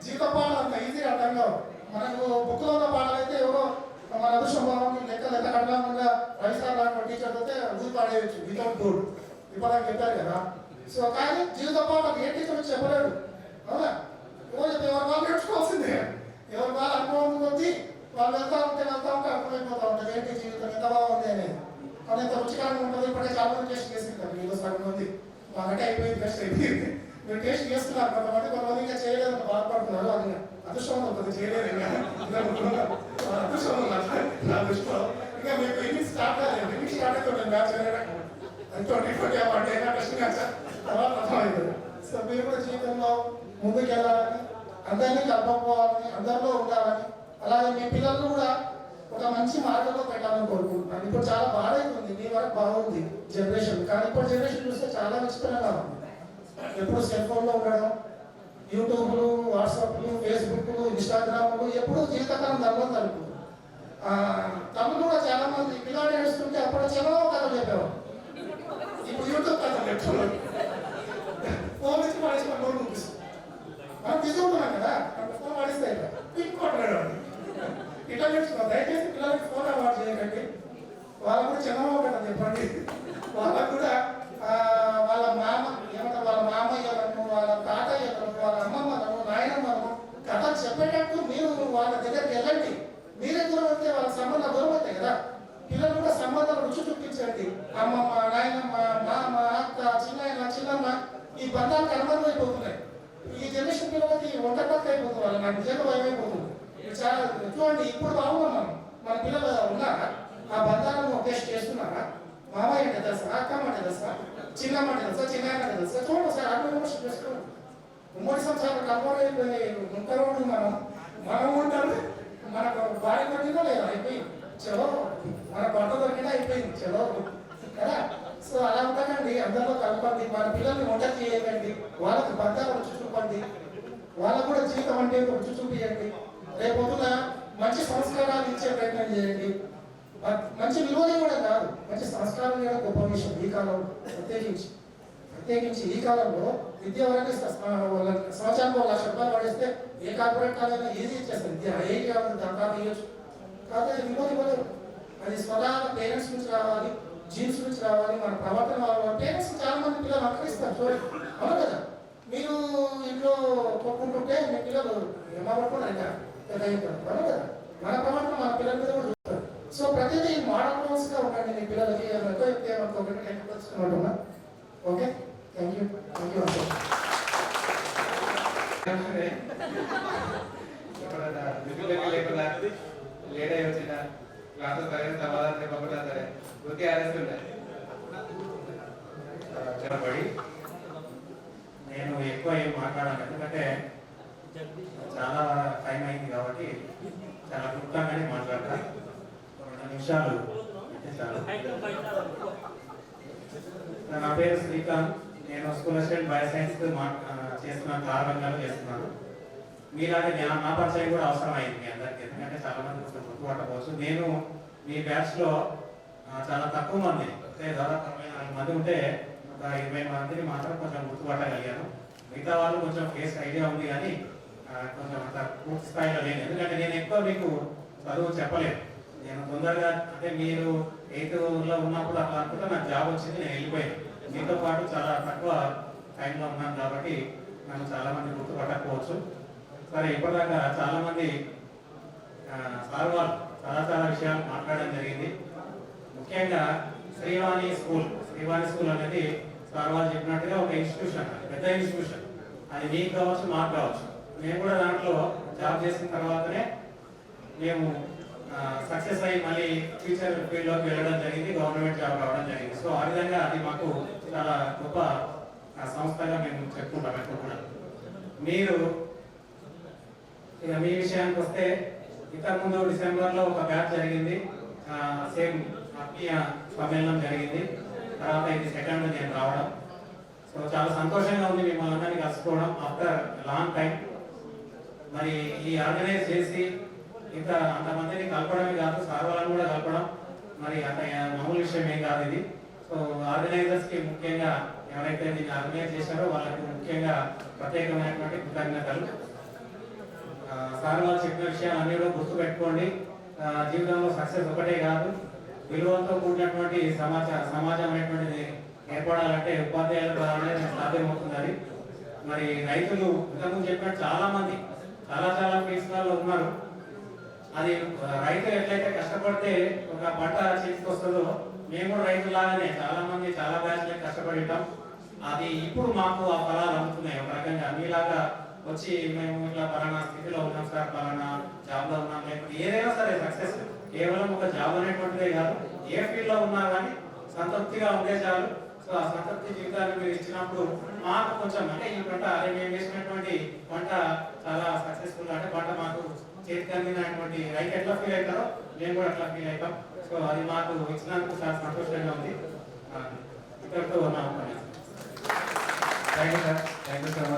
జీవిత పాఠాలు అంత ఈజీగా అర్థం కావు. మనకు బుక్లో ఉన్న పాఠాలు అయితే ఎవరో మన అదృష్టం బాగుంది లెక్కలు ఎంత కఠినంగా రైసార్ లాంటి టీచర్ అయితే ఊరి పాడేయచ్చు వితౌట్ బోర్డు, ఇప్పుడు చెప్పారు కదా. సో కానీ జీవిత పాఠాలు ఏ టీచర్ చెప్పలేడు, అవునా, ఎవరు వాళ్ళు నేర్చుకోవాల్సిందే. ఎవరు వాళ్ళు అనుభవం ఉంది, వాళ్ళు వెళ్తా ఉంటే అర్థమైపోతూ ఉంటుంది ఏంటి జీవితం ఎంత బాగుంది అనేది, అది ఎంత రుచికరంగా ఉంటుంది. ఇప్పటికే చాలా మంది టేస్ట్ చేసుకుంటారు, మీలో సగం మంది బాగా అయిపోయింది, టేస్ట్ అయిపోయింది. మీరు టేస్ట్ చేస్తున్నారు, కొంతమంది ఇంకా చేయలేదు బాధపడుతున్నారు. అది అదృష్టం ఉంటుంది, చేయలేదు ఇంకా అదృష్టం నా దృష్టిలో. ఇంకా మీకు ఇన్నింగ్ స్టార్ట్ కాలేదు, ఇన్నింగ్ స్టార్ట్ అవుతుంది మ్యాచ్ అది 2020 అవ్వండి టెస్ట్ మ్యాచ్ తర్వాత అర్థమైంది. సో మీరు కూడా జీవితంలో ముందుకు వెళ్ళాలని, అందరినీ కలుపుకోవాలని, అందరిలో ఉండాలని, అలాగే మీ పిల్లలను కూడా ఒక మంచి మార్గంలో పెట్టాలని కోరుకుంటున్నాను. ఇప్పుడు చాలా బాధైతుంది, మీ వరకు బాగుంది జనరేషన్, కానీ ఇప్పుడు జనరేషన్ చూస్తే చాలా విచిత్రంగా ఉంది. ఎప్పుడు సెల్ ఫోన్లో ఉండడం, యూట్యూబ్లు, వాట్సాప్లు, ఫేస్బుక్లు, ఇన్స్టాగ్రామ్లు, ఎప్పుడు జీవితకాలం ధర్మం తలుపు. తమ్ముడు కూడా చాలా మంది పిల్లలు నేర్చుకుంటే అప్పుడు చాలా కథలు చెప్పేవారు, ఇప్పుడు యూట్యూబ్ కథలు చెప్తున్నారు. ఫోన్ వచ్చి పడేసి మన ఫోన్ చూపిస్తాం, మనం బిజీ ఉంటున్నాం కదా, ఫోన్ పడిస్తే ఇంకొట్టలేడు ఇట్లా నేర్చుకున్నాం. దయచేసి పిల్లలకి ఫోన్ అలవాటు చేయకండి, వాళ్ళకు కూడా చిన్నగా కదా చెప్పండి. వాళ్ళకు కూడా వాళ్ళ మామయ్యలను, వాళ్ళ తాతయ్యలను, వాళ్ళ అమ్మమ్మలను, నాయనమ్మలను కథలు చెప్పేటట్టు మీరు వాళ్ళ దగ్గరికి వెళ్ళండి. మీరే దూరం వెళ్తే వాళ్ళ సంబంధాలు దూరం అవుతాయి కదా. పిల్లలు కూడా సంబంధాలు రుచి చూపించండి. అమ్మమ్మ, నాయనమ్మ, మామ, అక్క, చిన్నాయన, చిన్నమ్మ, ఈ బంధాలు కనుమరుగు అయిపోతున్నాయి. ఈ జనరేషన్ పిల్లలకి వంటపక్క అయిపోతుంది, వాళ్ళు నాకు నిజంగా భయం అయిపోతుంది. చాలా చూడండి, ఇప్పుడు బాగున్నాం మన పిల్లలు ఉన్నారా, ఆ బంధాలను టెస్ట్ చేస్తున్నారా? మామయ్య అంటే తెలుసా, అక్కమ్మ అంటే తెలుసా, చిన్నమ్మ అంటే తెలుసా, చిన్నాయన అంటే తెలుసా? చూడండి సార్, ఆత్మవిమర్శ చేసుకోండి. ఉమ్మడి సంవత్సరాలు కలవడైపోయి ఉంటారు, మనం ఉంటారు, మనకు భార్య దొరికిందా లేదా అయిపోయింది, చలో మన పంట దొరికినా అయిపోయింది, చలో కదా. సో అలా ఉండకండి, అందరిలో కలపండి, మన పిల్లల్ని వంట చేయకండి, వాళ్ళకి బంధాలు రుచి చూపండి, వాళ్ళకు కూడా జీవితం అంటే రుచి చూపించండి. రేపొద్దున మంచి సంస్కారాలు ఇచ్చే ప్రయత్నం చేయండి. మంచి విలువలు కూడా కాదు, మంచి సంస్కారం కూడా గొప్ప విషయం ఈ కాలంలో. ప్రత్యేకించి ఈ కాలంలో విద్య వరకు సంవత్సరానికి 1 లక్ష రూపాయలు పడేస్తే ఏ కార్పొరేట్ కాలేజీ ఈజీ ఇచ్చేస్తుంది. విద్య ఏది కావాలి దాకా ఇవ్వచ్చు, కాకపోతే విలువలు ఇవ్వలేదు. అది స్వతహాగా పేరెంట్స్ నుంచి రావాలి, జీన్స్ నుంచి రావాలి, మన ప్రవర్తన రావాలి. పేరెంట్స్ చాలా మంది పిల్లలు అక్కడిస్తారు చూడండి, అవును కదా. మీరు ఇంట్లో కొట్టుకుంటుంటే మీ పిల్లలు ఏమనుకున్నారు అవును కదా. మన ప్రవర్తన మన పిల్లల మీద కూడా చూస్తారు. సో ప్రతిదీ మోడల్ రోల్స్ గా ఉండండి మీ పిల్లలకి. Okay, thank you. లేకుండా లేట్ అయి వచ్చిన క్లాసులు సరైన సమాధానం చెప్పకుండా సరే ఊరికే ఆరేస్తుండే. నేను ఎక్కువ ఏం మాట్లాడాను, ఎందుకంటే చాలా టైం అయింది కాబట్టి చాలా క్లుప్తంగానే మాట్లాడతా. 2 నిమిషాలు చాలు. నా పేరు శ్రీకాంత్, నేను స్కూల్ అసిస్టెంట్ బయోసైన్స్ చేస్తున్నాను, ప్రారంభంగా చేస్తున్నాను. మీలాగే నా పరిచయం కూడా అవసరం అయింది మీ అందరికీ, ఎందుకంటే చాలా మంది గుర్తుపట్టవచ్చు. నేను మీ బ్యాచ్లో చాలా తక్కువ మంది, అంటే దాదాపు 24 మంది ఉంటే ఒక 20 మందిని మాత్రం కొంచెం గుర్తుపట్టగలిగాను. మిగతా వాళ్ళు కొంచెం ఫేస్ ఐడియా ఉంది కానీ కొంచెం అంత పూర్తి స్థాయిలో లేదు. ఎందుకంటే నేను ఎక్కువ మీకు చదువు చెప్పలేదు. నేను తొందరగా, అంటే మీరు 8th లో ఉన్నప్పుడు అట్లా అనుకుంటే నాకు జాబ్ వచ్చింది, నేను వెళ్ళిపోయాను. మీతో పాటు చాలా తక్కువ టైంలో ఉన్నాను కాబట్టి నన్ను చాలా మంది గుర్తుపట్టకపోవచ్చు. సరే, ఇప్పటిదాకా చాలా మంది సార్ వాళ్ళు చాలా విషయాలు మాట్లాడడం జరిగింది. ముఖ్యంగా శ్రీవాణి స్కూల్ అనేది సార్ వాళ్ళు చెప్పినట్టుగా ఒక ఇన్స్టిట్యూషన్, పెద్ద ఇన్స్టిట్యూషన్. అది మీకు కావచ్చు, మాకు కావచ్చు. మేము కూడా దాంట్లో జాబ్ చేసిన తర్వాతనే మేము సక్సెస్ అయ్యి మళ్ళీ ఫ్యూచర్ ఫీల్డ్లోకి వెళ్ళడం జరిగింది, గవర్నమెంట్ జాబ్ రావడం జరిగింది. సో ఆ విధంగా అది మాకు చాలా గొప్ప సంస్థగా మేము చెప్పుకుంటాం ఎప్పుడు కూడా. మీరు ఇక మీ విషయానికి వస్తే, ఇంతకుముందు డిసెంబర్లో ఒక బ్యాచ్ జరిగింది, సేమ్ ఆత్మీయ సమ్మేళనం జరిగింది. తర్వాత ఇది 2nd నేను రావడం. సో చాలా సంతోషంగా ఉంది మిమ్మల్ని అందరినీ కలుసుకోవడం ఆఫ్టర్ లాంగ్ టైం. మరి ఈ ఆర్గనైజ్ చేసి అంతమందిని కలపడమే కాదు, సార్ వాళ్ళని కూడా కలపడం మరి అంత మామూలు విషయం ఏం కాదు ఇది. సో ఆర్గనైజర్స్ కి ముఖ్యంగా ఎవరైతే దీన్ని ఆర్గనైజ్ చేశారో వాళ్ళకి ముఖ్యంగా ప్రత్యేకమైనటువంటి కృతజ్ఞతలు. సార్ వాళ్ళు చెప్పిన విషయాలు అన్ని కూడా గుర్తు పెట్టుకోండి. జీవితంలో సక్సెస్ ఒకటే కాదు, విలువలతో కూడినటువంటి సమాజం అనేటువంటిది ఏర్పడాలంటే ఉపాధ్యాయుల ద్వారానే సాధ్యమవుతుంది. అది మరి రైతులు ఇంతకుముందు చెప్పినట్టు చాలా మంది చాలా ఫీల్డ్స్లలో ఉన్నారు. అది రైతు ఎట్లయితే కష్టపడితే ఒక పంట చేసుకొస్తుందో మేము కూడా రైతులాగానే చాలా మంది చాలా బ్యాచ్లే కష్టపడిటాం. అది ఇప్పుడు మాకు ఆ ఫలాలు అందుతున్నాయి. ఒక రకంగా మీలాగా వచ్చి మేము ఇట్లా పలానా స్థితిలో ఉన్నాం సార్, పలానా జాబ్ లో ఉన్నాం, లేకపోతే ఏదైనా సరే సక్సెస్ కేవలం ఒక జాబ్ అనేటువంటిదే కాదు, ఏ ఫీల్డ్ లో ఉన్నా కానీ సంతృప్తిగా ఉండే చాలు. సో ఆ సంతృప్తి జీవితాన్ని మీరు ఇచ్చినప్పుడు మాకు కొంచెం అంటే ఈ పంట అదే మేము వేసినటువంటి పంట చాలా సక్సెస్ఫుల్, అంటే పంట మాకు చేతికి అందినటువంటి రైతు ఎట్లా ఫీల్ అవుతారో మేము కూడా అట్లా ఫీల్ అవుతాం. సో అది మాకు ఇచ్చినందుకు చాలా సంతోషంగా ఉంది. ఇక్కడితో ఉన్నాము. Thank you sir, thank you so much.